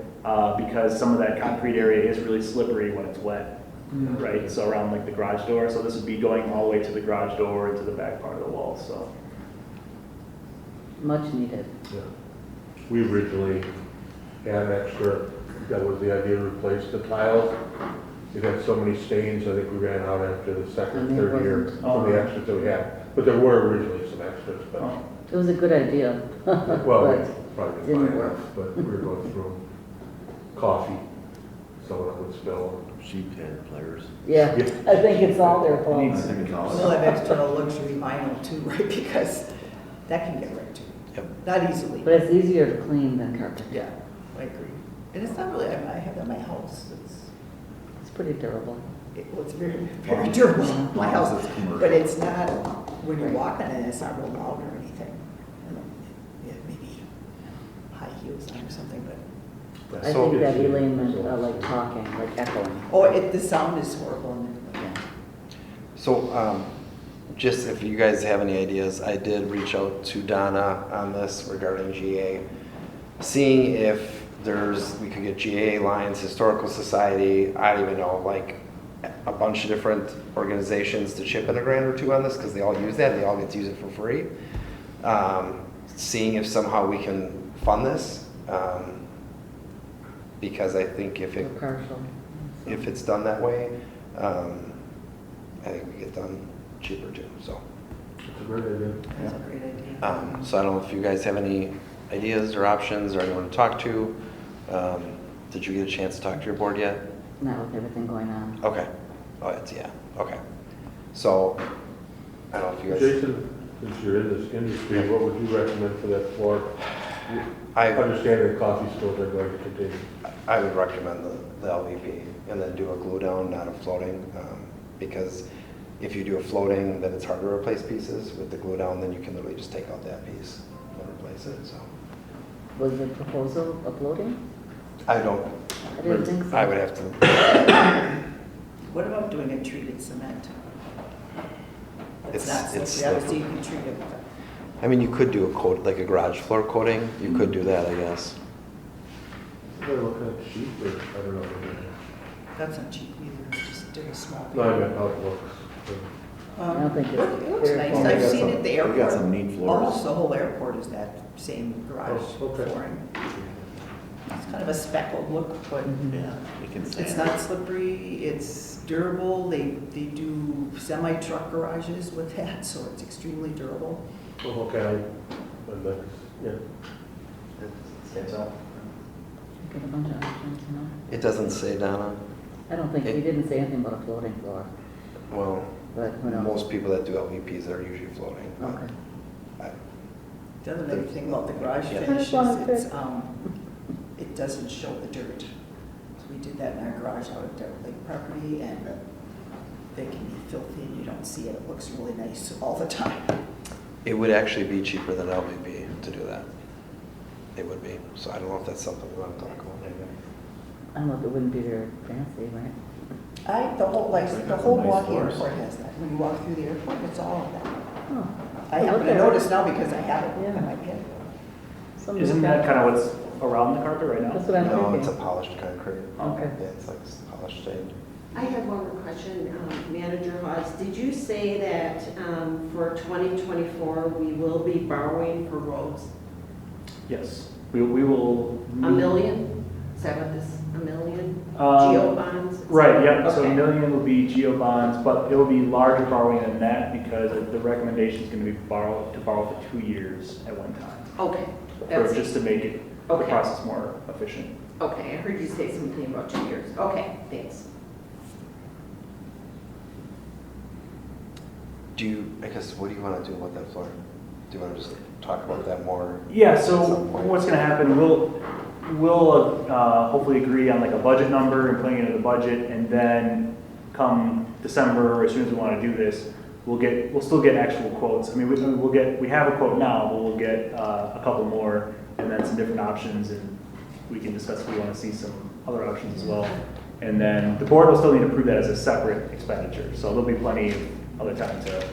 because some of that concrete area is really slippery when it's wet, right? So around like the garage door. So this would be going all the way to the garage door and to the back part of the wall. So Much needed. Yeah. We originally had extra, that was the idea, to replace the tiles. It had so many stains, I think we ran out after the second, And there third year wasn't- from the extras that we had. But there were originally some extras, but, It was a good idea. well, we But probably didn't didn't find work. enough, but we were going through coffee, someone would spill. Sheep head players. Yeah, I think it's all their fault. I think it's all. We'll have external luxury vinyl too, right, because that can get wrecked too. Yep. Not easily. But it's easier to clean than carpet. Yeah, I agree. And it's not really, I mean, I have it in my house, It's pretty durable. it's very, very durable, my house. It's commercial. But it's not, when you walk on it, it's not real loud or anything. Yeah, maybe high heels on or something, but, I So- think that Elaine meant like talking, like echoing. oh, the sound is horrible. And So, just if you guys have any ideas, I did reach out to Donna on this regarding GA, seeing if we could get GA Lions, Historical Society, I don't even know, like a bunch of different organizations to chip in $1,000 or $2,000 on this, because they all use that, they all get to use it for free. Seeing if somehow we can fund this, because I think if it's done that way, I think we get done cheaper too, so. It's a great idea. That's a great idea. So I don't know if you guys have any ideas or options or anyone to talk to. Did you get a chance to talk to your board yet? Not with everything going on. Okay. Oh, yeah, okay. So, I don't know if you guys. Jason, since you're in this industry, what would you recommend for that floor? I Understanding that coffee stores are going to continue. I would recommend the LVP and then do a glue down, not a floating, because if you do a floating, then it's hard to replace pieces. With the glue down, then you can literally just take out that piece and replace it, so. Was the proposal uploading? I don't. I didn't think so. I would have to. What about doing a treated cement? It's not slippery, obviously you can treat it. I mean, you could do a coat, like a garage floor coating. You could do that, I guess. They're looking at cheap, or I don't know. That's not cheap either, just do a small. No, I meant how it looks. I don't think it's It looks very nice, fun. I've seen it at the We airport. got some neat floors. Almost the whole airport is that same garage Oh, okay. flooring. It's kind of a speckled look, but Yeah, you can it's sand not it. slippery, it's durable. They do semi-truck garages with that, so it's extremely durable. Oh, okay, but that's, yeah. Stands out. Get a bunch of options, you know? It doesn't say, Donna. I don't think, he didn't say anything about a floating floor, Well, but who knows? most people that do LVPs are usually floating. but Okay. The other nice thing about the garage Yeah. finish I just wanna is it doesn't show the dirt. So we did that in our garage out at Devil Lake property, and they can be filthy and you don't see it. It looks really nice all the time. It would actually be cheaper than LVP to do that. It would be. So I don't know if that's something we want to talk about maybe. I don't know if it wouldn't be very fancy, right? The whole Nice walking floors. airport has that. When you walk through the airport, it's all of that. Oh. I happen to Okay. notice now because I have it Yeah. on my pin. Some Isn't look that at- kind of what's around the carpet right now? That's what I'm No, thinking. it's a polished concrete. Okay. Yeah, it's like polished stain. I have one more question, Manager Hawes. Did you say that for 2024, we will be borrowing for roads? Yes, we will. $1 million? Is that what this, $1 million? Um, Geo bonds? Right, yeah, so Okay. $1 million will be geo bonds, but it will be larger borrowing than that because the recommendation is going to be borrow for 2 years at one time. Okay. Or That's, just to make it, the Okay. process more efficient. okay, I heard you say something about 2 years. Okay, thanks. I guess, what do you want to do about that, Floor? Do you want to just talk about that more? Yeah, at so some point? what's gonna happen, we'll hopefully agree on like a budget number and putting it into the budget, and then come December, or as soon as we wanna do this, we'll still get actual quotes. I mean, we have a quote now, but we'll get a couple more, and then some different options, and we can discuss if we wanna see some other options as well. And then the board will still need to approve that as a separate expenditure, so there'll be plenty of other time to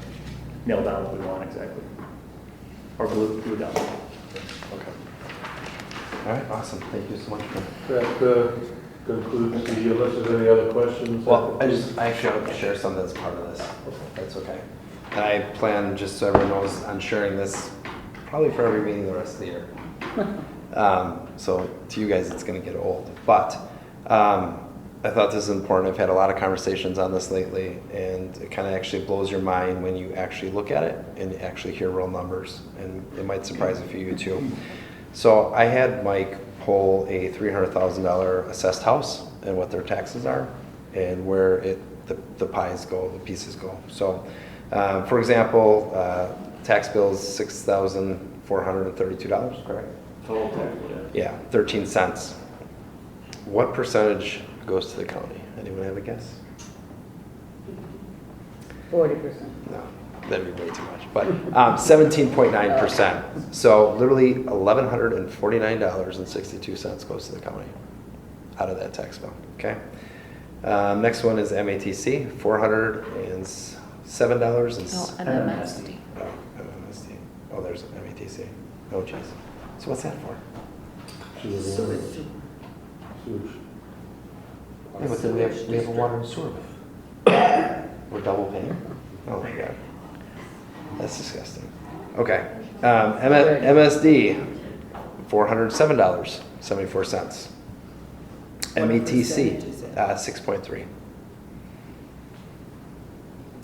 nail down what we want exactly. Or glue it down. Okay. All right, awesome. Thank you so much. That concludes the, unless there's any other questions. Well, I actually want to share something that's part of this. That's okay. And I plan, just so everyone knows, on sharing this probably for every meeting the rest of the year. So to you guys, it's going to get old. But I thought this is important. I've had a lot of conversations on this lately, and it kind of actually blows your mind when you actually look at it and actually hear real numbers. And it might surprise a few of you too. So I had Mike pull a $300,000 assessed house and what their taxes are and where the pies go, the pieces go. So, for example, tax bill is $6,432, correct? Total tax, Yeah, 13 cents. What percentage goes to the county? Anyone have a guess? 40%. No, that'd be way too much. But 17.9%. So literally $1,149.62 goes to the county out of that tax bill. Okay. Next one is MATC, $407. Oh, MMSD. Oh, MMSD. Oh, there's MATC. Oh, geez. So what's that for? Sewage. Yeah, but then we have a water and sewer bill. We're double paying? Oh my God. That's disgusting. Okay. MSD, $407.74. MATC, 6.3.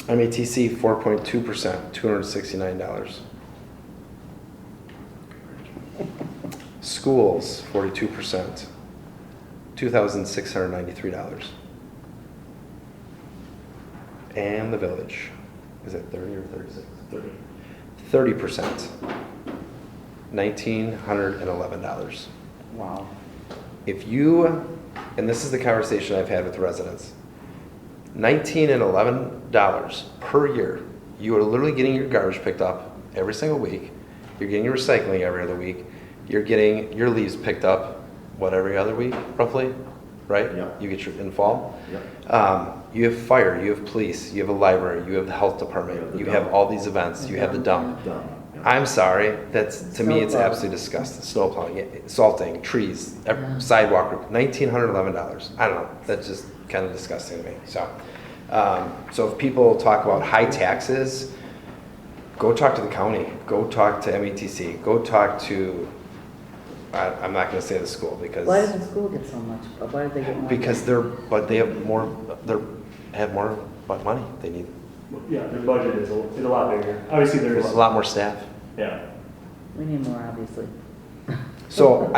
MATC, 4.2%, $269. Schools, 42%, $2,693. And the village, is it 30 or 36? 30%, $1,911. Wow. If you, and this is the conversation I've had with residents, $19 and $11 per year, you are literally getting your garbage picked up every single week. You're getting your recycling every other week. You're getting your leaves picked up, what, every other week, roughly? Right? Yep. You get your in fall. Yep. You have fire, you have police, you have a library, you have the health department, you have all these events, you have the dump. Done. I'm sorry, that's, to me, it's Snowplow. absolutely disgusting. Snow plowing, salting, trees, sidewalk, $1,911. I don't know, that's just kind of disgusting to me. So if people talk about high taxes, go talk to the county, go talk to MATC, go talk to, I'm not gonna say the school because. Why doesn't school get so much? Why did they get more? Because they have more money, they need Yeah, their budget is a lot bigger. Obviously, there's a lot more staff. Yeah. We need more, obviously. So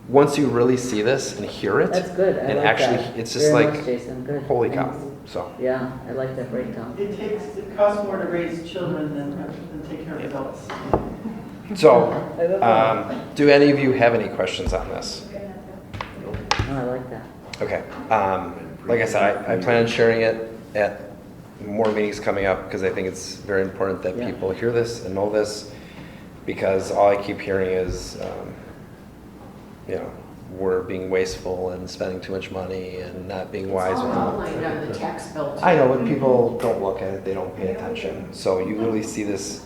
once you really see this and hear it. That's good. I And like actually, that. it's just Very like, much, Jason. Good. holy cow, Thanks. so. Yeah, I like that breakdown. It costs more to raise children than take care of adults. So, do any of you have any questions on this? No, I like that. Okay, like I said, I plan on sharing it at more meetings coming up because I think it's very important that Yeah. people hear this and know this, because all I keep hearing is, we're being wasteful and spending too much money and not being wise It's all with outlined on the tax bill. too. I know, but people don't look at it, they don't pay attention. So you literally see this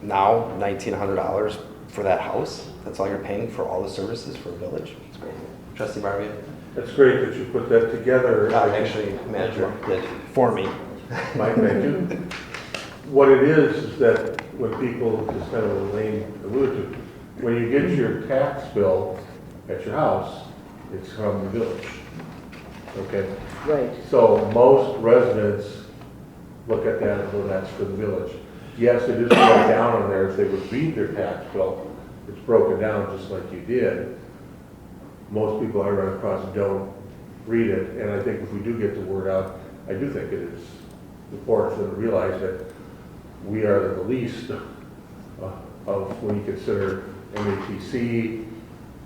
now, $1,900 for that house? That's all you're paying for all the services for a village? It's crazy. Trustee Barbier? It's great that you put that together. Actually, manager did for me. Mike, thank you. What it is that when people, just kind of Elaine alluded to, when you get your tax bill at your house, it's from the village. Okay? Right. So most residents look at that as, well, that's for the village. Yes, it is broken down on there. If they would read their tax bill, it's broken down just like you did. Most people I run across don't read it, and I think if we do get the word out, I do think it is important for them to realize that we are the least of when you consider MATC,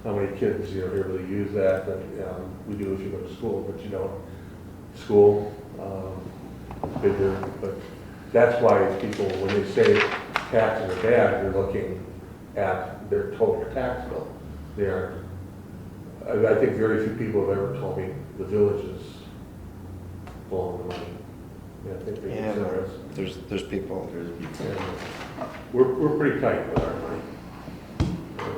how many kids here really use that, but we do if you go to school, but you don't. School, bigger, but that's why people, when they say taxes are bad, you're looking at their total tax bill. They aren't. I think very few people have ever told me the village is blowing the money. Yeah, I think they consider us. There's people. We're pretty tight with our money.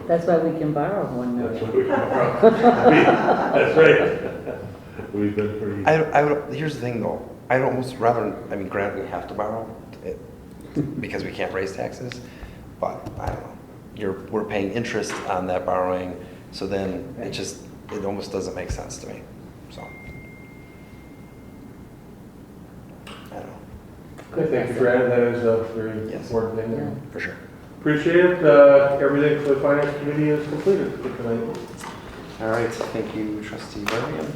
That's why we can borrow $1 million. That's what we come from. That's right. We've been pretty. Here's the thing though, I'd almost rather, I mean, granted, we have to borrow it because we can't raise taxes, but I don't know. We're paying interest on that borrowing, so then it almost doesn't make sense to me, so. I don't know. Okay, thank you for adding that as a very Yes. important thing. Yeah. For sure. Appreciate it. Everything for the finance committee is completed for tonight. All right, thank you, Trustee Berrian.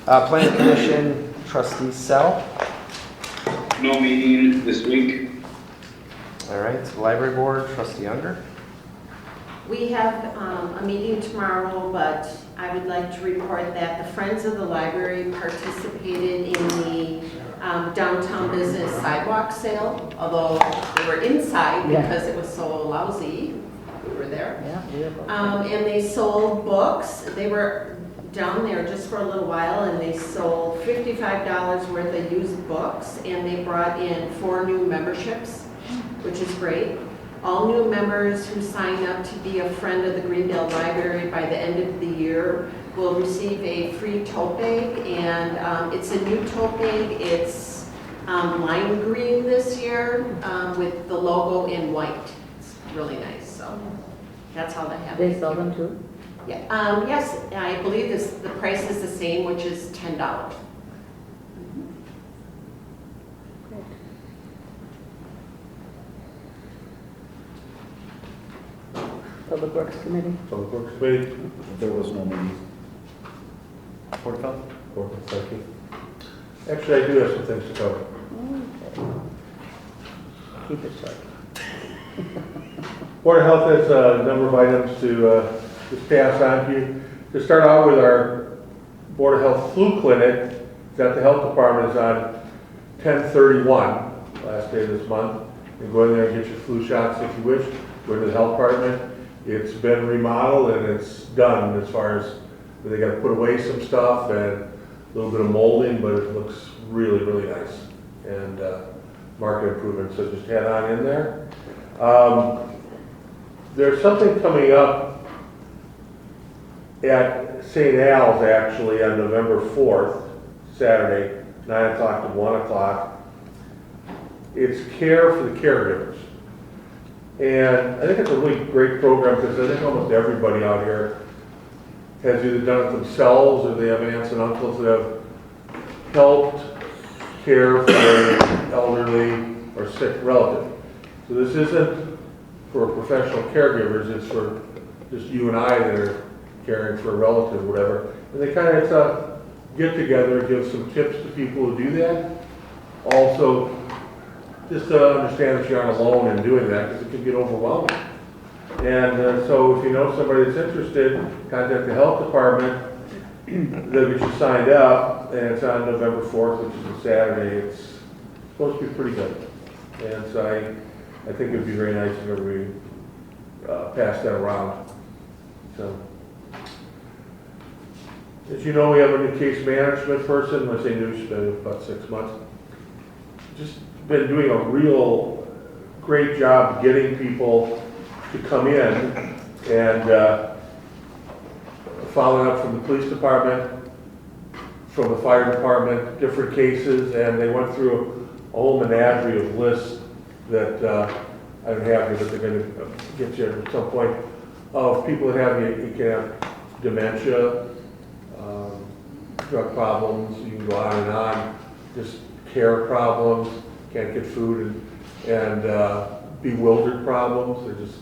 Planning Commission, Trustee Sell. No meeting this week. All right, Library Board, Trustee Unger. We have a meeting tomorrow, but I would like to report that the Friends of the Library participated in the downtown business sidewalk sale, although they were inside Yeah. because it was so lousy. We were there. Yeah, we have. And they sold books. They were down there just for a little while, and they sold $55 worth of used books, and they brought in 4 new memberships, which is great. All new members who sign up to be a friend of the Greendale Library by the end of the year will receive a free tote bag, and it's a new tote bag. It's lime green this year with the logo in white. It's really nice, so that's how that happened. They sell them too? Yeah, yes, I believe the price is the same, which is $10. Public Works Committee? Public Works Committee. There was no meeting. Board of Health. Thank you. Actually, I do have some things to cover. Okay. Keep it short. Board of Health has a number of items to just pass on to you. To start out with, our Board of Health flu clinic that the health department is on 10/31, last day of this month. You go in there and get your flu shots if you wish. Go to the health department. It's been remodeled and it's done as far as they got to put away some stuff and a little bit of molding, but it looks really, really nice. And market improvement, so just head on in there. There's something coming up at St. Al's actually on November 4th, Saturday, 9 o'clock to 1 o'clock. It's Care for the Caregivers. And I think it's a really great program because I think almost everybody out here has either done it themselves or they have aunts and uncles that have helped care for their elderly or sick relative. So this isn't for professional caregivers, it's for just you and I that are caring for a relative or whatever. And they kind of get together, give some tips to people who do that. Also, just to understand that you aren't alone in doing that because it can get overwhelming. And so if you know somebody that's interested, contact the health department. They'll get you signed up, and it's on November 4th, which is a Saturday. It's supposed to be pretty good. And so I think it would be very nice if everybody passed that around. So, as you know, we have a new case management person. When I say new, she's been about 6 months. Just been doing a real great job getting people to come in And following up from the police department, from the fire department, different cases, and they went through a whole menagerie of lists that I don't have here, but they're going to get you at some point, of people that have, you can have dementia, drug problems, you can go on and on, just care problems, can't get food, and bewildered problems, they're just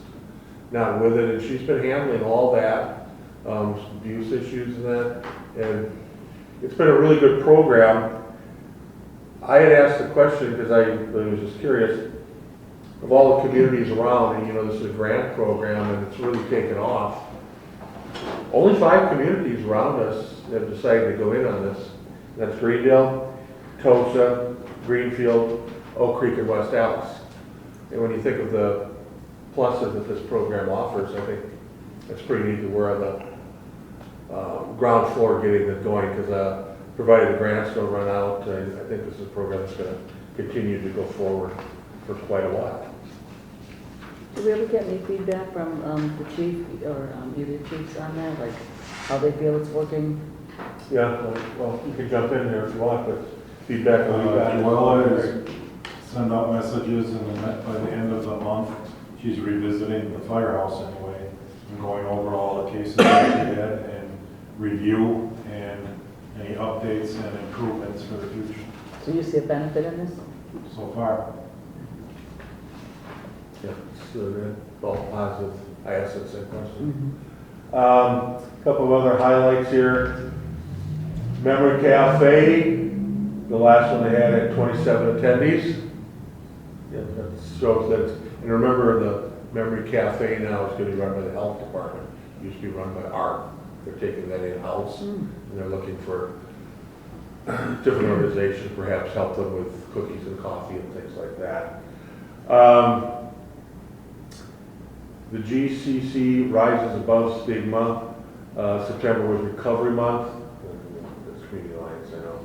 not with it, and she's been handling all that, abuse issues and that, and it's been a really good program. I had asked the question because I was just curious, of all the communities around, and you know, this is a grant program and it's really taken off. Only 5 communities around us have decided to go in on this. That's Greendale, Tosa, Greenfield, Oak Creek, and West Allis. And when you think of the pluses that this program offers, I think it's pretty neat that we're on the ground floor getting it going, because provided the grants don't run out, I think this is a program that's going to continue to go forward for quite a while. Do we ever get any feedback from the chief or either chiefs on that, like how they feel it's working? Yeah, well, you can jump in there if you want, but feedback on that. Joella send out messages, and then by the end of the month, she's revisiting the firehouse anyway, and going over all the cases that she had, and review and any updates and improvements for the future. So you see a benefit in this? So far. Yeah, so all positive. I asked that same question. Couple of other highlights here. Memory Cafe, the last one they had 27 attendees. Yeah, that shows that, and remember the Memory Cafe now is going to be run by the health department. It used to be run by ARP. They're taking that in-house, and they're looking for different organizations, perhaps help them with cookies and coffee and things like that. The GCC Rises Above Stigma. September was Recovery Month. That's Community Alliance, I know.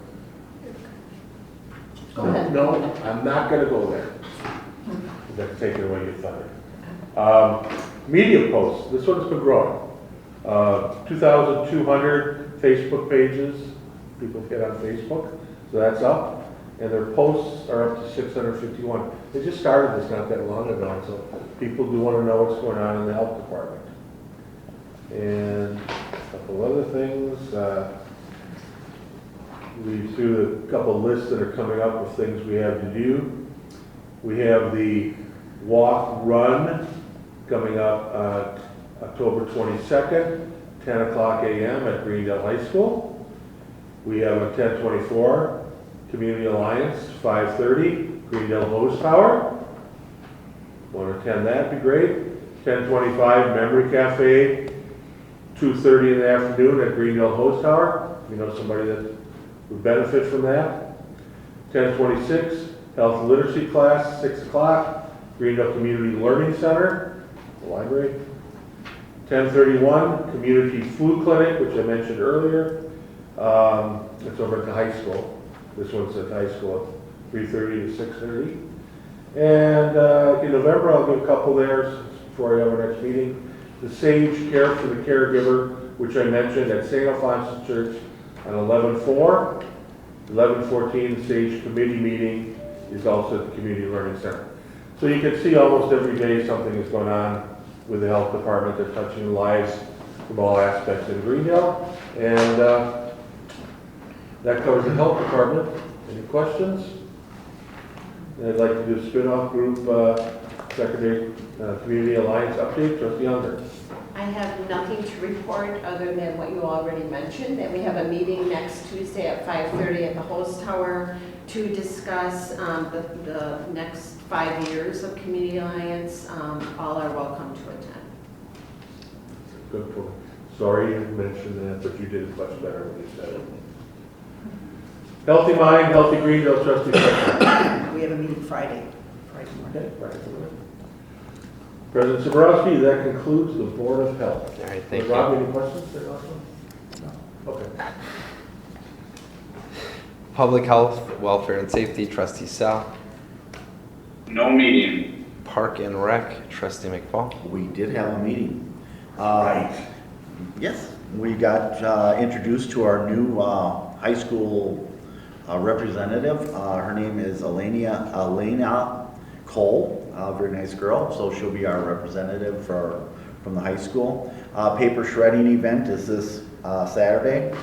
Go ahead. No, I'm not going to go there. That's taking away your thunder. Media posts. This one's been growing. 2,200 Facebook pages people get on Facebook, so that's up. And their posts are up to 651. They just started this not that long ago, so people do want to know what's going on in the health department. And a couple other things. We threw a couple lists that are coming up of things we have to do. We have the walk run coming up October 22nd, 10 o'clock a.m. at Greendale High School. We have a 1024 Community Alliance, 5:30, Greendale Hose Tower. Want to attend that, be great. 1025 Memory Cafe, 2:30 in the afternoon at Greendale Hose Tower. You know somebody that would benefit from that. 1026 Health Literacy Class, 6 o'clock, Greendale Community Learning Center, the library. 1031 Community Food Clinic, which I mentioned earlier. It's over at the high school. This one's at high school at 3:30 to 6:30. And in November, I'll do a couple there before I have our next meeting. The Sage Care for the Caregiver, which I mentioned at St. Alphonsus Church on 11/4. 11/14, the Sage Committee meeting is also at the Community Learning Center. So you can see almost every day something is going on with the health department. They're touching lives from all aspects in Greendale. And that covers the health department. Any questions? And I'd like to do a spin-off group secondary community alliance update. Trustee Unger. I have nothing to report other than what you already mentioned, that we have a meeting next Tuesday at 5:30 at the Hose Tower to discuss the next 5 years of Community Alliance. All are welcome to attend. Good point. Sorry you mentioned that, but you did it much better when you said it. Healthy Mind, Healthy Greendale, Trustee Sexton. We have a meeting Friday morning. Okay, Friday morning. President Sabrowski, that concludes the Board of Health. All right, thank you. Rob, any questions there also? No. Okay. Public Health, Welfare and Safety, Trustee Sal. No meeting. Park and Rec, Trustee McFall. We did have a meeting. Yes, we got introduced to our new high school representative. Her name is Elena Cole, a very nice girl, so she'll be our representative from the high school. Paper shredding event is this Saturday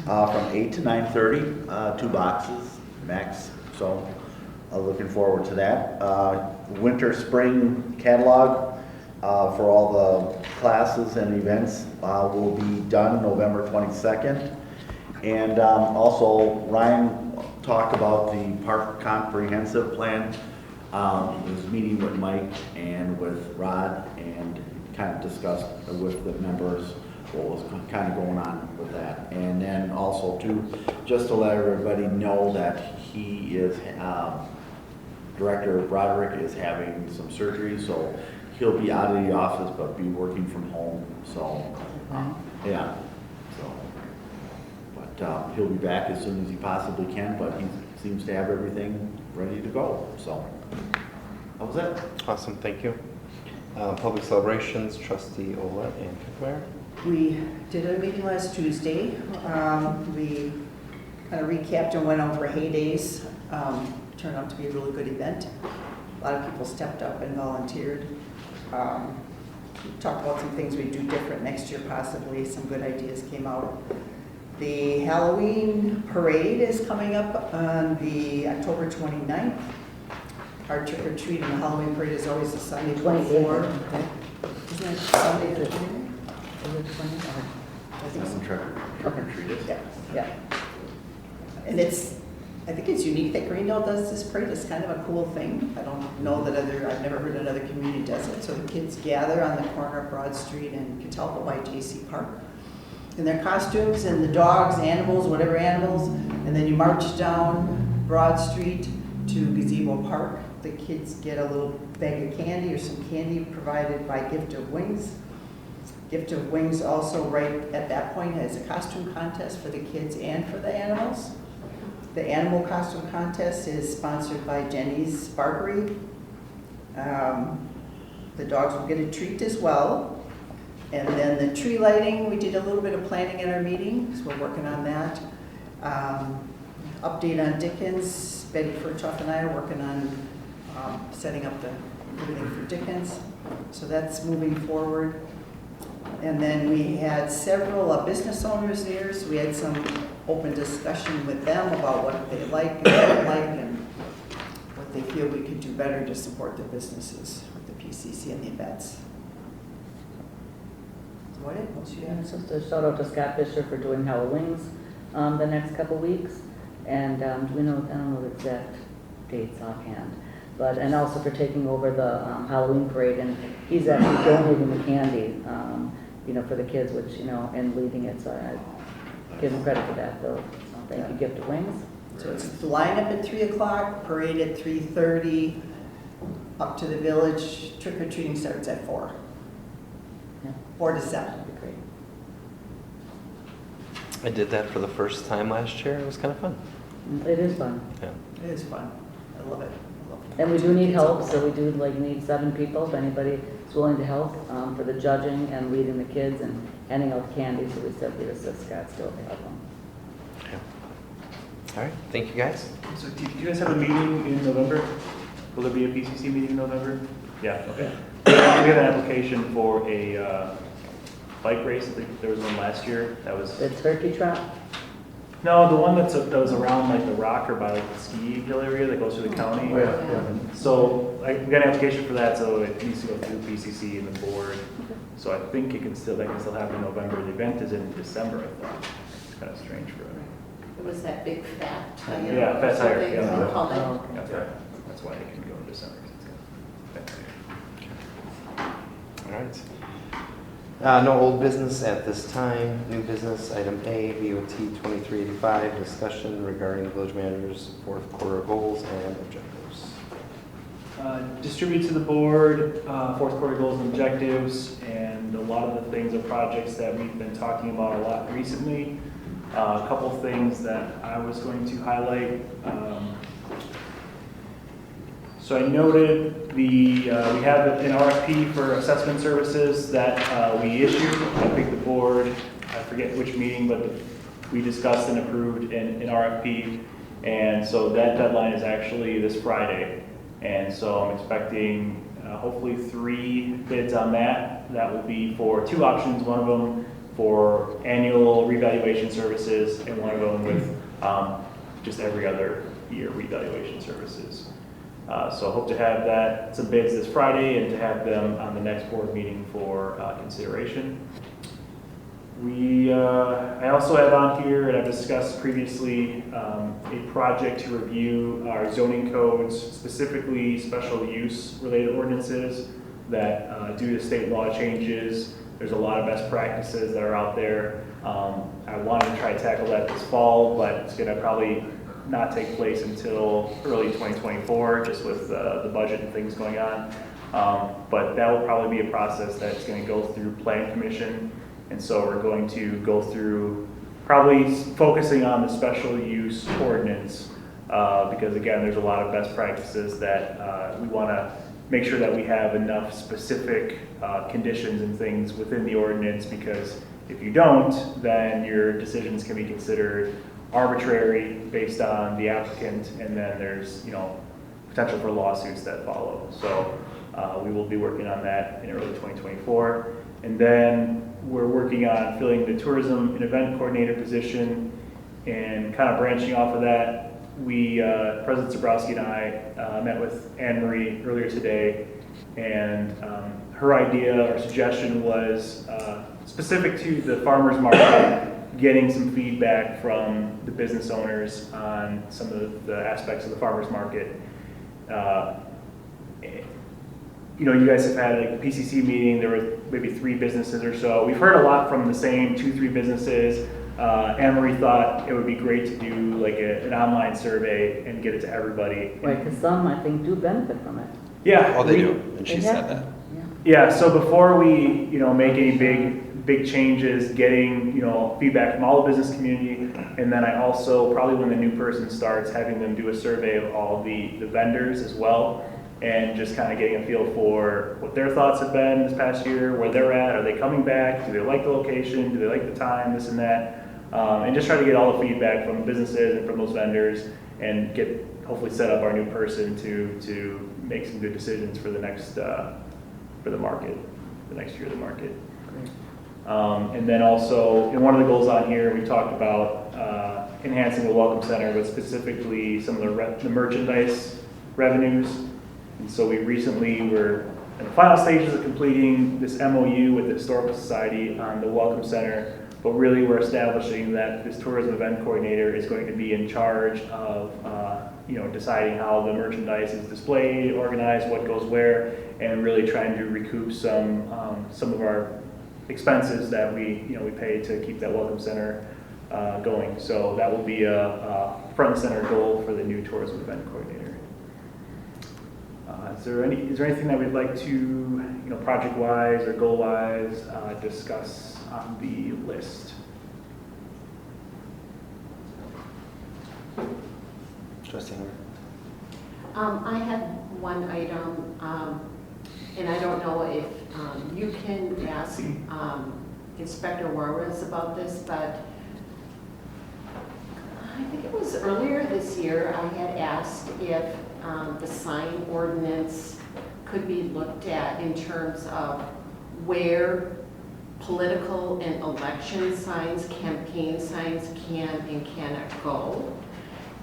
from 8 to 9:30, 2 boxes max, so looking forward to that. Winter, spring catalog for all the classes and events will be done November 22nd. And also Ryan talked about the park comprehensive plan. He was meeting with Mike and with Rod and kind of discussed with the members what was kind of going on with that. And then also too, just to let everybody know that he is, Director Broderick is having some surgery, so he'll be out of the office but be working from home, so, yeah. So, but he'll be back as soon as he possibly can, but he seems to have everything ready to go, so. That was it. Awesome, thank you. Public celebrations, Trustee Olet and Cookmare. We did a meeting last Tuesday. We kind of recapped and went over Hay Days. Turned out to be a really good event. A lot of people stepped up and volunteered. We talked about some things we'd do different next year possibly. Some good ideas came out. The Halloween parade is coming up on the October 29th. Our trick or treat and the Halloween parade is always the Sunday before. Okay. Isn't it Sunday the 29th? Is it 20? I think so. Trick or treat it. Yeah, yeah. And I think it's unique that Greendale does this parade. It's kind of a cool thing. I don't know that I've never heard another community does it. So the kids gather on the corner of Broad Street and Catalpa by J.C. Park in their costumes and the dogs, animals, whatever animals, and then you march down Broad Street to Gazebo Park. The kids get a little bag of candy or some candy provided by Gift of Wings. Gift of Wings also right at that point has a costume contest for the kids and for the animals. The animal costume contest is sponsored by Jenny's Barbery. The dogs will get a treat as well. And then the tree lighting, we did a little bit of planning at our meeting, so we're working on that. Update on Dickens, Betty Furtoff and I are working on setting up everything for Dickens. So that's moving forward. And then we had several business owners there, so we had some open discussion with them about what they like and don't like and what they feel we could do better to support their businesses with the PCC and the events. What else you Yeah, have? just a shout out to Scott Fisher for doing Halloween's the next couple weeks. And we know, I don't know the exact dates offhand, but, and also for taking over the Halloween parade. And he's actually donating the candy, you know, for the kids, which, you know, and leading it. So I give him credit for that, though. So thank you, Gift of Wings. So it's the lineup at 3 o'clock, parade at 3:30, up to the village. Trick or treating starts at 4. Yeah. 4 to 7. That'd be great. I did that for the first time last year. It was kind of fun. It is fun. Yeah. It is fun. I love it. I love it. And we do need help, so we do need 7 people, if anybody is willing to help for the judging and leading the kids and handing out candy. So we said we'd assist Scott still to help them. All right, thank you guys. So do you guys have a meeting in November? Will there be a PCC meeting in November? Yeah, okay. We have an application for a bike race. I think there was one last year. That was. The turkey trot? No, the one that was around like the rock or by like the ski hill area that goes through the county. Oh, yeah. So we got an application for that, so it needs to go through PCC and the board. So I think that can still happen in November. The event is in December, I thought. It's kind of strange for it. It was that big fat tire. Yeah, fat tire, Something yeah. they called it. Oh, okay. That's right. That's why it can go in December. 'Cause it's got fat tire. All right. No old business at this time. New business, item A, VOT 2385, discussion regarding village manager's fourth quarter goals and objectives. Distribute to the board, fourth quarter goals and objectives, and a lot of the things or projects that we've been talking about a lot recently. A couple things that I was going to highlight. So I noted we have an RFP for assessment services that we issued. I think the board, I forget which meeting, but we discussed and approved an RFP. And so that deadline is actually this Friday. And so I'm expecting hopefully 3 bids on that. That will be for 2 options, one of them for annual revaluation services and one of them with just every other year revaluation services. So hope to have some bids this Friday and to have them on the next board meeting for consideration. I also have on here, and I've discussed previously, a project to review our zoning codes, specifically special use related ordinances that due to state law changes, there's a lot of best practices that are out there. I wanted to try to tackle that this fall, but it's going to probably not take place until early 2024, just with the budget and things going on. But that will probably be a process that's going to go through Plan Commission. And so we're going to go through probably focusing on the special use ordinance because again, there's a lot of best practices that we want to make sure that we have enough specific conditions and things within the ordinance, because if you don't, then your decisions can be considered arbitrary based on the applicant, and then there's potential for lawsuits that follow. So we will be working on that in early 2024. And then we're working on filling the tourism and event coordinator position, and kind of branching off of that, President Zabrowski and I met with Anne Marie earlier today, and her idea or suggestion was specific to the farmers market, getting some feedback from the business owners on some of the aspects of the farmers market. You guys have had a PCC meeting, there were maybe 3 businesses or so. We've heard a lot from the same 2-3 businesses. Anne Marie thought it would be great to do like an online survey and get it to everybody. Right, because some, I think, do benefit from it. Yeah. Oh, they do, and she They said have. that. Yeah, so before we, make any big changes, getting, feedback from all the business community, and then I also, probably when the new person starts, having them do a survey of all the vendors as well, and just kind of getting a feel for what their thoughts have been this past year, where they're at, are they coming back, do they like the location, do they like the time, this and that, and just try to get all the feedback from businesses and from those vendors, and hopefully set up our new person to make some good decisions for the next, for the market, the next year of the market. And then also, one of the goals on here, we talked about enhancing the Welcome Center, but specifically some of the merchandise revenues. And so we recently were in the final stages of completing this MOU with the Historical Society on the Welcome Center, but really we're establishing that this tourism event coordinator is going to be in charge of deciding how the merchandise is displayed, organized, what goes where, and really trying to recoup some of our expenses that we pay to keep that Welcome Center going. So that will be a front and center goal for the new tourism event coordinator. Is there anything that we'd like to, project-wise or goal-wise, discuss on the list? Trustee Hunter. I have one item, and I don't know if you can ask Inspector Juarez about this, but I think it was earlier this year I had asked if the sign ordinance could be looked at in terms of where political and election signs, campaign signs can and cannot go.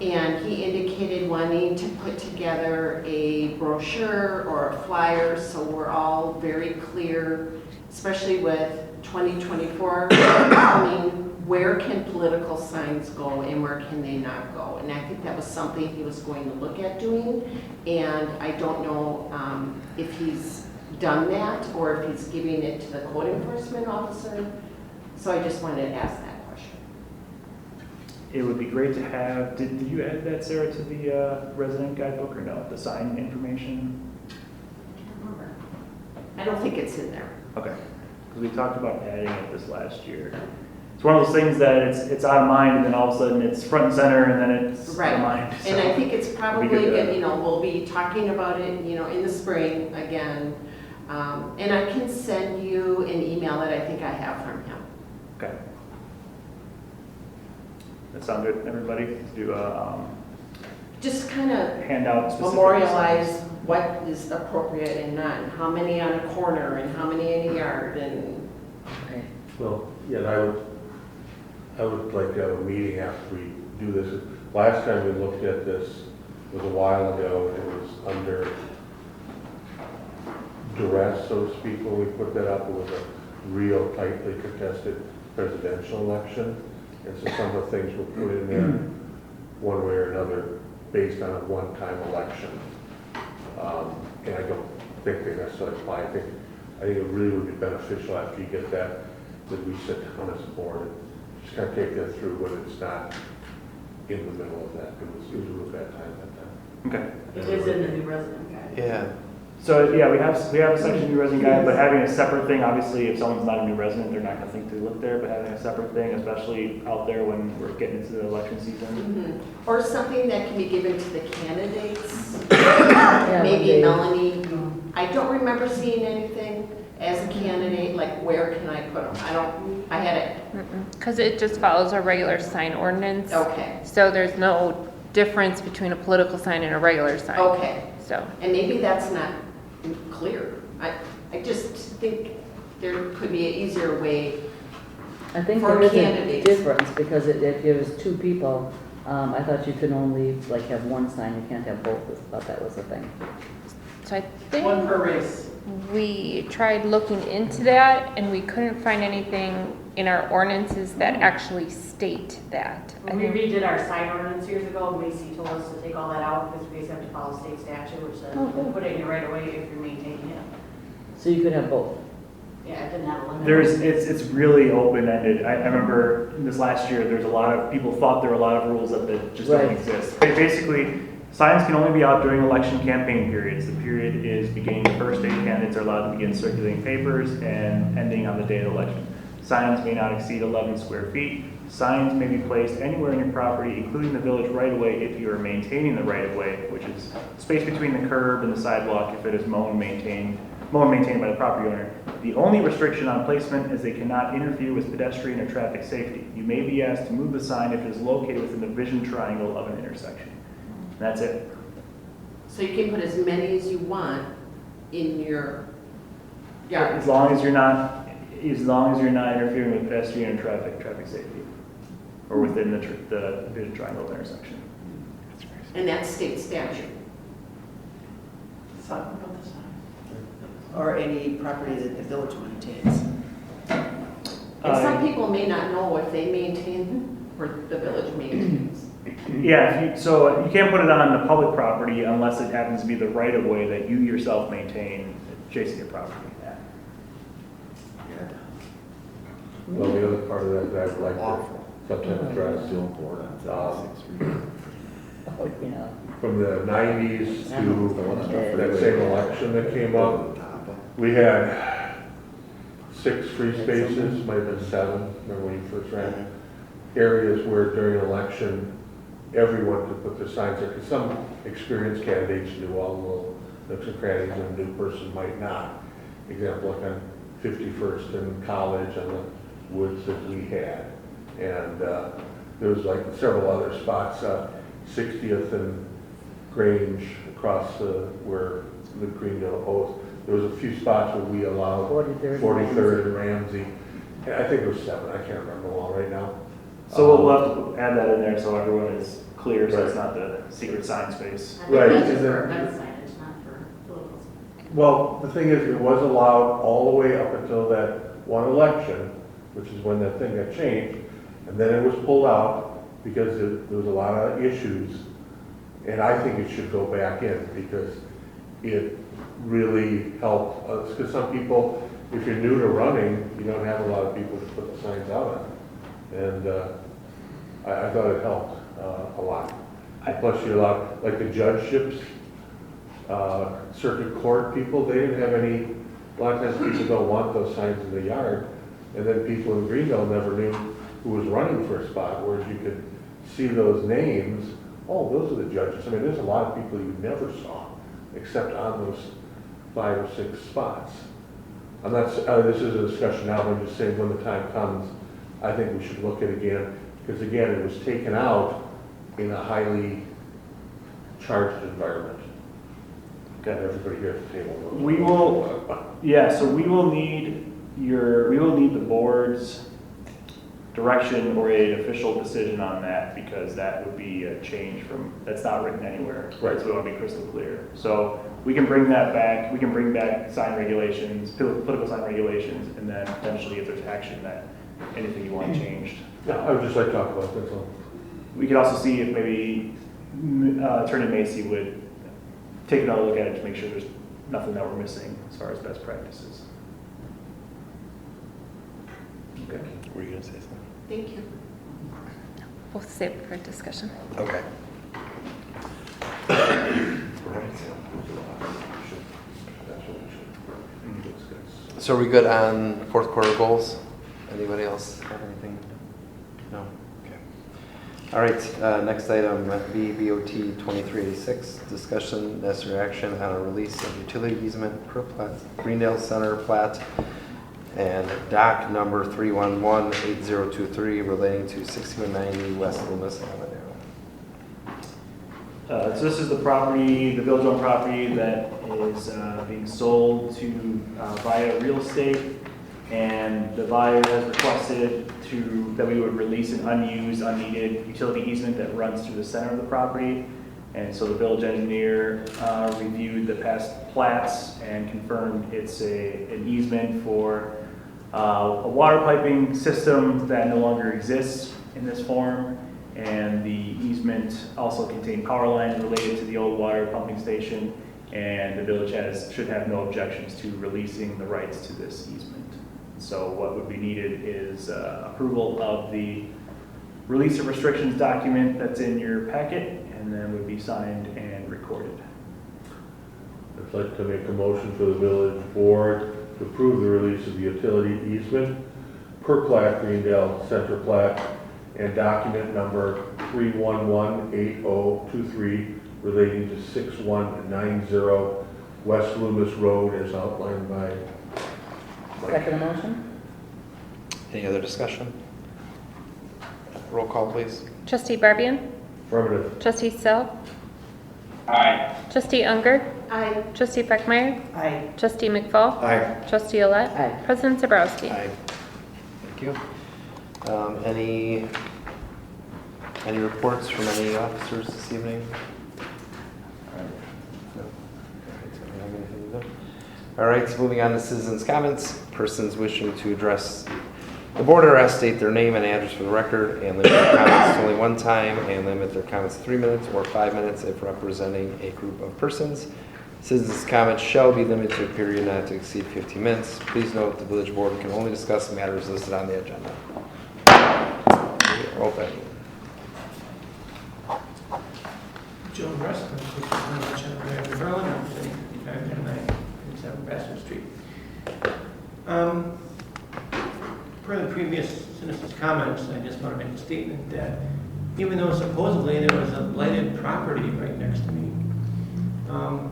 And he indicated wanting to put together a brochure or a flyer so we're all very clear, especially with 2024 coming, where can political signs go and where can they not go? And I think that was something he was going to look at doing. And I don't know if he's done that or if he's giving it to the code enforcement officer. So I just wanted to ask that question. It would be great to have, did you add that, Sarah, to the resident guidebook or no, the sign information? I can't remember. I don't think it's in there. Okay, because we talked about adding it this last year. it's one of those things that it's out of mind, and then all of a sudden it's front and center, and then it's out of mind. And So, I think it's probably, good to- good, you know, we'll be talking about it, you know, in the spring again. And I can send you an email that I think I have from him. Okay. That sound good, everybody? Do a Just kind of handout. specific memorialize what is appropriate and not, and how many on a corner, and how many in a yard, and Okay. Well, yeah, and I would like to have a meeting after we do this. Last time we looked at this was a while ago, it was under duress, so to speak, when we put that up. It was a real tightly contested presidential election. And so some of the things were put in there one way or another based on a one-time election. And I don't think they necessarily apply. I think it really would be beneficial after you get that we sit down as a board and just kind of take that through when it's not in the middle of that. It was a real bad time at that time. Okay. It is in the new resident guide. Yeah. So, yeah, we have a section new resident guide, but having a separate thing, obviously, if someone's not a new resident, they're not gonna think to live there, but having a separate thing, especially out there when we're getting into the election season. or something that can be given to the candidates. Yeah, Maybe they- Melanie, I don't remember seeing anything as a candidate, like where can I put them? I had it, Because it just follows our regular sign ordinance. okay, So there's no difference between a political sign and a regular sign. okay. So, And maybe that's not clear. I just think there could be an easier way. I think For there is a candidates. difference, because if there's two people, I thought you could only like have one sign, you can't have both. I thought that was a thing. so I think One per race. we tried looking into that and we couldn't find anything in our ordinances that actually state that. I When we think- redid our sign ordinance years ago, Macy told us to take all that out because we have to follow state statute, which says you can put it in your right of way if you're maintaining it. So you could have both. Yeah, it didn't have a limit. It's really open-ended. I remember this last year, there's a lot of, people thought there were a lot of rules that just don't Right. exist. Basically, signs can only be out during election campaign periods. The period is beginning the first day candidates are allowed to begin circulating papers and ending on the day of the election. Signs may not exceed 11 square feet. Signs may be placed anywhere in your property, including the village right-of-way, if you are maintaining the right-of-way, which is space between the curb and the sidewalk if it is mown and maintained by the property owner. The only restriction on placement is they cannot interfere with pedestrian or traffic safety. You may be asked to move the sign if it is located within the vision triangle of an intersection. And that's it. So you can put as many as you want in your yard. As long as you're not interfering with pedestrian or traffic safety, or within the vision triangle of intersection. And that's state statute. Something about the sign. Or any property that the village maintains. And some people may not know if they maintain or the village maintains. Yeah, so you can't put it on the public property unless it happens to be the right of way that you yourself maintain adjacent to your property. Well, the other part of that I'd like to sometimes address, Oh, yeah. from the 90s to that same election that came up, we had 6 free spaces, might have been 7, remember when you first ran, areas where during an election, everyone could put their signs there, because some experienced candidates knew all the little nooks and crannies, and a new person might not. Example, like on 51st and College, on the woods that we had. And there was like several other spots, 60th and Grange across where the Greendale Post. There was a few spots where we allowed 43rd and Ramsey. And I think it was 7, I can't remember them all right now. So we'll have to add that in there so everyone is clear, so it's not the secret sign space. Right. That's and for then- event signage, not for political signage. Well, the thing is, it was allowed all the way up until that one election, which is when that thing got changed, and then it was pulled out because there was a lot of issues, and I think it should go back in because it really helped us, because some people, if you're new to running, you don't have a lot of people to put the signs out on, and I thought it helped a lot. Plus you're allowed, like the judgeships, circuit court people, they didn't have any, a lot of times people don't want those signs in the yard. And then people in Greenville never knew who was running for a spot, whereas you could see those names, oh, those are the judges. I mean, there's a lot of people you never saw, except on those 5 or 6 spots. I'm not, this is a discussion now, but I'm just saying when the time comes, I think we should look at it again, because again, it was taken out in a highly charged environment. Okay. Everybody here at the table knows. We will, yeah, so we will need the board's direction or an official decision on that, because that would be a change from, that's not written anywhere. Right. So we want to be crystal clear. So we can bring that back, we can bring back sign regulations, political sign regulations, and then potentially if there's action that, anything you want changed. Yeah, I would just like to talk about that, so. We could also see if maybe Attorney Macy would take another look at it to make sure there's nothing that we're missing as far as best practices. Okay. Were you gonna say something? Thank you. We'll save it for discussion. Okay. So are we good on fourth quarter goals? Anybody else have anything? No? Okay. All right, next item, BOT 2386, discussion, necessary action on a release of utility easement per plat, Greendale Center plat, and dock number 3118023 relating to 6190 West Loomis Avenue. So this is the property, the village-owned property that is being sold to Via Real Estate, and the buyer has requested that we would release an unused, unneeded utility easement that runs through the center of the property. And so the village engineer reviewed the past plats and confirmed it's an easement for a water piping system that no longer exists in this form. And the easement also contained power lines related to the old water pumping station, and the village should have no objections to releasing the rights to this easement. So what would be needed is approval of the release of restrictions document that's in your packet, and then would be signed and recorded. I'd like to make a motion for the village board to approve the release of the utility easement per plat Greendale Center plat and document number 3118023 relating to 6190 West Loomis Road as outlined by Mike. Second motion? Any other discussion? Roll call, please. Trustee Barbian? Affirmative. Trustee Sell? Aye. Trustee Unger? Aye. Trustee Beckmeyer? Aye. Trustee McFall? Aye. Trustee Alette? Aye. President Zabrowski? Aye. Thank you. Any reports from any officers this evening? No? All right, so moving on to citizens' comments. Persons wishing to address the board or ask state their name and address for the record, and limit their comments to only one time, and limit their comments to 3 minutes or 5 minutes if representing a group of persons. Citizens' comments shall be limited to a period not to exceed 15 minutes. Please note the village board can only discuss matters listed on the agenda. We are open. Joe Russ, I'm 61 Avenue, Maryland, I'm sitting 5597 Bassett Street. Per the previous citizens' comments, I just want to make a statement that even though supposedly there was a blighted property right next to me,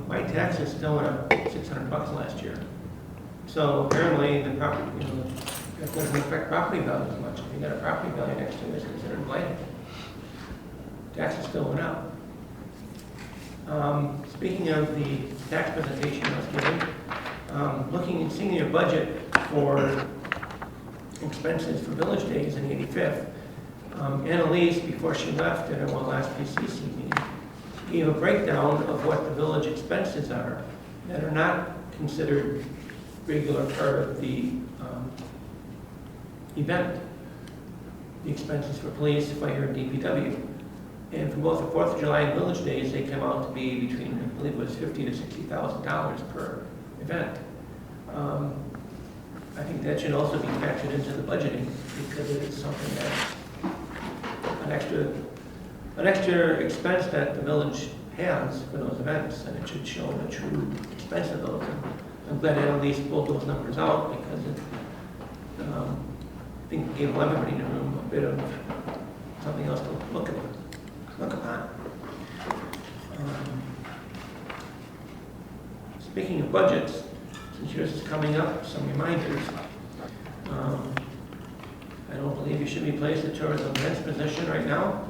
my taxes still went up $600 last year. So apparently the property, that doesn't affect property values much. If you got a property value next to it, it's considered blighted. Taxes still went up. Speaking of the tax presentation I was giving, looking and seeing your budget for expenses for Village Days in 85th, Annalise, before she left at our last PCC meeting, gave a breakdown of what the village expenses are that are not considered regular part of the event. The expenses for police, fire, and DPW. And for both the 4th of July and Village Days, they come out to be between, I believe it was $50,000 to $60,000 per event. I think that should also be factored into the budgeting, because it is something that's an extra expense that the village has for those events, and it should show the true expense of those. And I'm glad Annalise pulled those numbers out, because I think it gave everybody in the room a bit of something else to look upon. Speaking of budgets, since yours is coming up, some reminders. I don't believe you should be placed at tourism events position right now.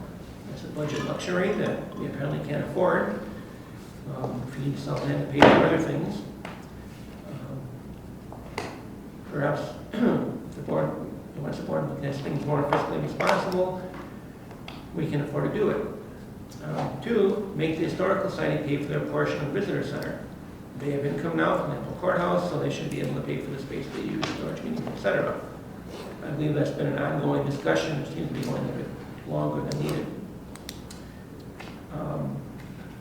It's a budget luxury that we apparently can't afford. If you need something to pay for other things. Perhaps the board, once the board makes things more fiscally responsible, we can afford to do it. 2, make the historical society pay for their portion of visitor center. They have income now from the courthouse, so they should be able to pay for the space they use, storage meetings, etc. I believe that's been an ongoing discussion. It seems to be going a bit longer than needed.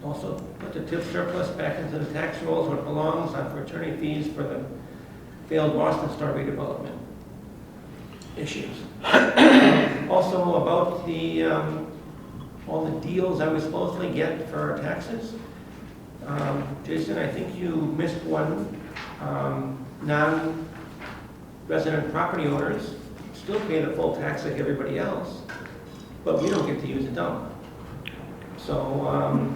Also, put the TIF surplus back into the tax rolls where it belongs on for attorney fees for the failed Boston Store redevelopment issues. Also, about the all the deals I was supposedly get for our taxes. Jason, I think you missed one. Non-resident property owners still pay the full tax like everybody else, but we don't get to use the dump. So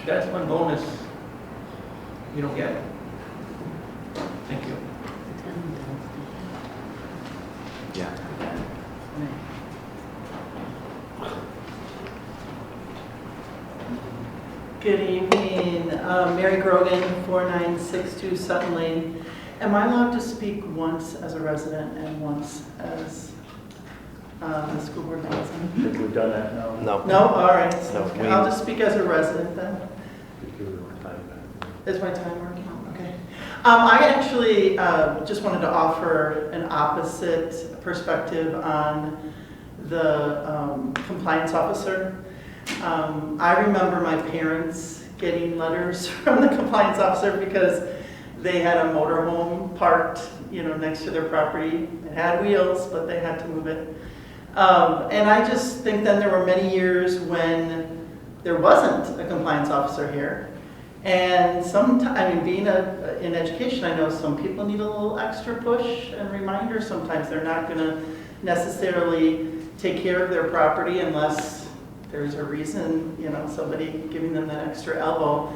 that's one bonus we don't get. Thank you. Yeah. Good evening, Mary Grogan, 4962 Sutton Lane. Am I allowed to speak once as a resident and once as the school board liaison? I think we've done that now. No. No? All right. So No, I'll just speak as a resident then. Is my time working? Okay. I actually just wanted to offer an opposite perspective on the compliance officer. I remember my parents getting letters from the compliance officer because they had a motorhome parked, next to their property. It had wheels, but they had to move it. And I just think then there were many years when there wasn't a compliance officer here. And being in education, I know some people need a little extra push and reminder. Sometimes they're not going to necessarily take care of their property unless there's a reason, somebody giving them that extra elbow.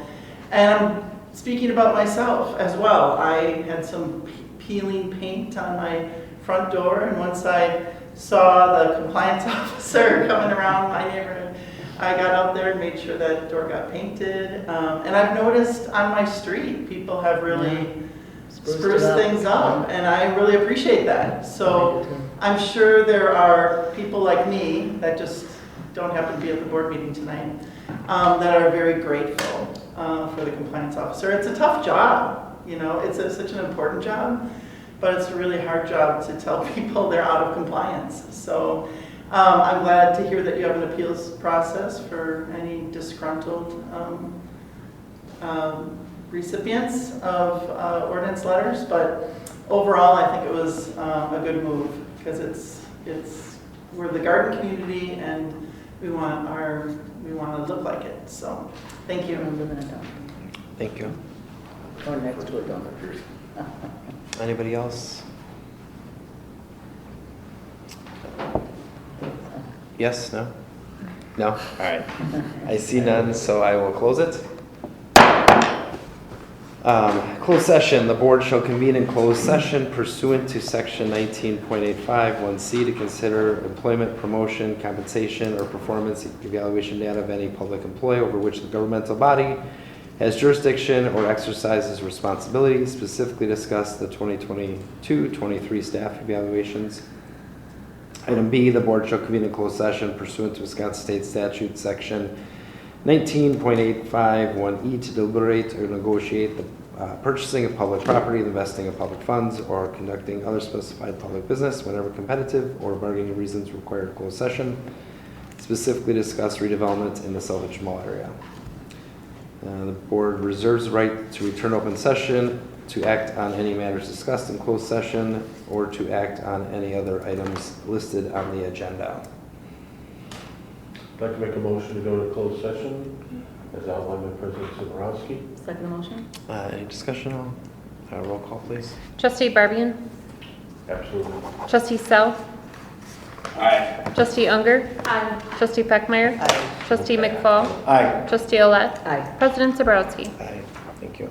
And I'm speaking about myself as well. I had some peeling paint on my front door, and once I saw the compliance officer coming around my neighborhood, I got out there and made sure that door got painted. And I've noticed on my street, people have really spruced things up, and I really appreciate that. So I'm sure there are people like me that just don't happen to be at the board meeting tonight that are very grateful for the compliance officer. It's a tough job, it's such an important job, but it's a really hard job to tell people they're out of compliance. So I'm glad to hear that you have an appeals process for any disgruntled recipients of ordinance letters, but overall I think it was a good move because we're the garden community and we want to look like it. So thank you. Thank you. Or next to it, Anybody else? Yes, no? No? All right. I see none, so I will close it. Closed session. The board shall convene in closed session pursuant to section 19.851C to consider employment, promotion, compensation, or performance evaluation data of any public employee over which the governmental body has jurisdiction or exercises responsibility, specifically discuss the 2022-23 staff evaluations. Item B, the board shall convene in closed session pursuant to Wisconsin State Statute section 19.851E to deliberate or negotiate the purchasing of public property, the investing of public funds, or conducting other specified public business whenever competitive or bargaining reasons require a closed session. Specifically discuss redevelopment in the Selvidge Mall area. The board reserves the right to return open session to act on any matters discussed in closed session or to act on any other items listed on the agenda. I'd like to make a motion to go to closed session as outlined by President Zaborowski. Second motion? Any discussion? Roll call, please. Trustee Barbian? Absolutely. Trustee Self? Aye. Trustee Unger? Aye. Trustee Peckmeyer? Aye. Trustee McFall? Aye. Trustee Olet? Aye. President Zabrowski? Aye. Thank you.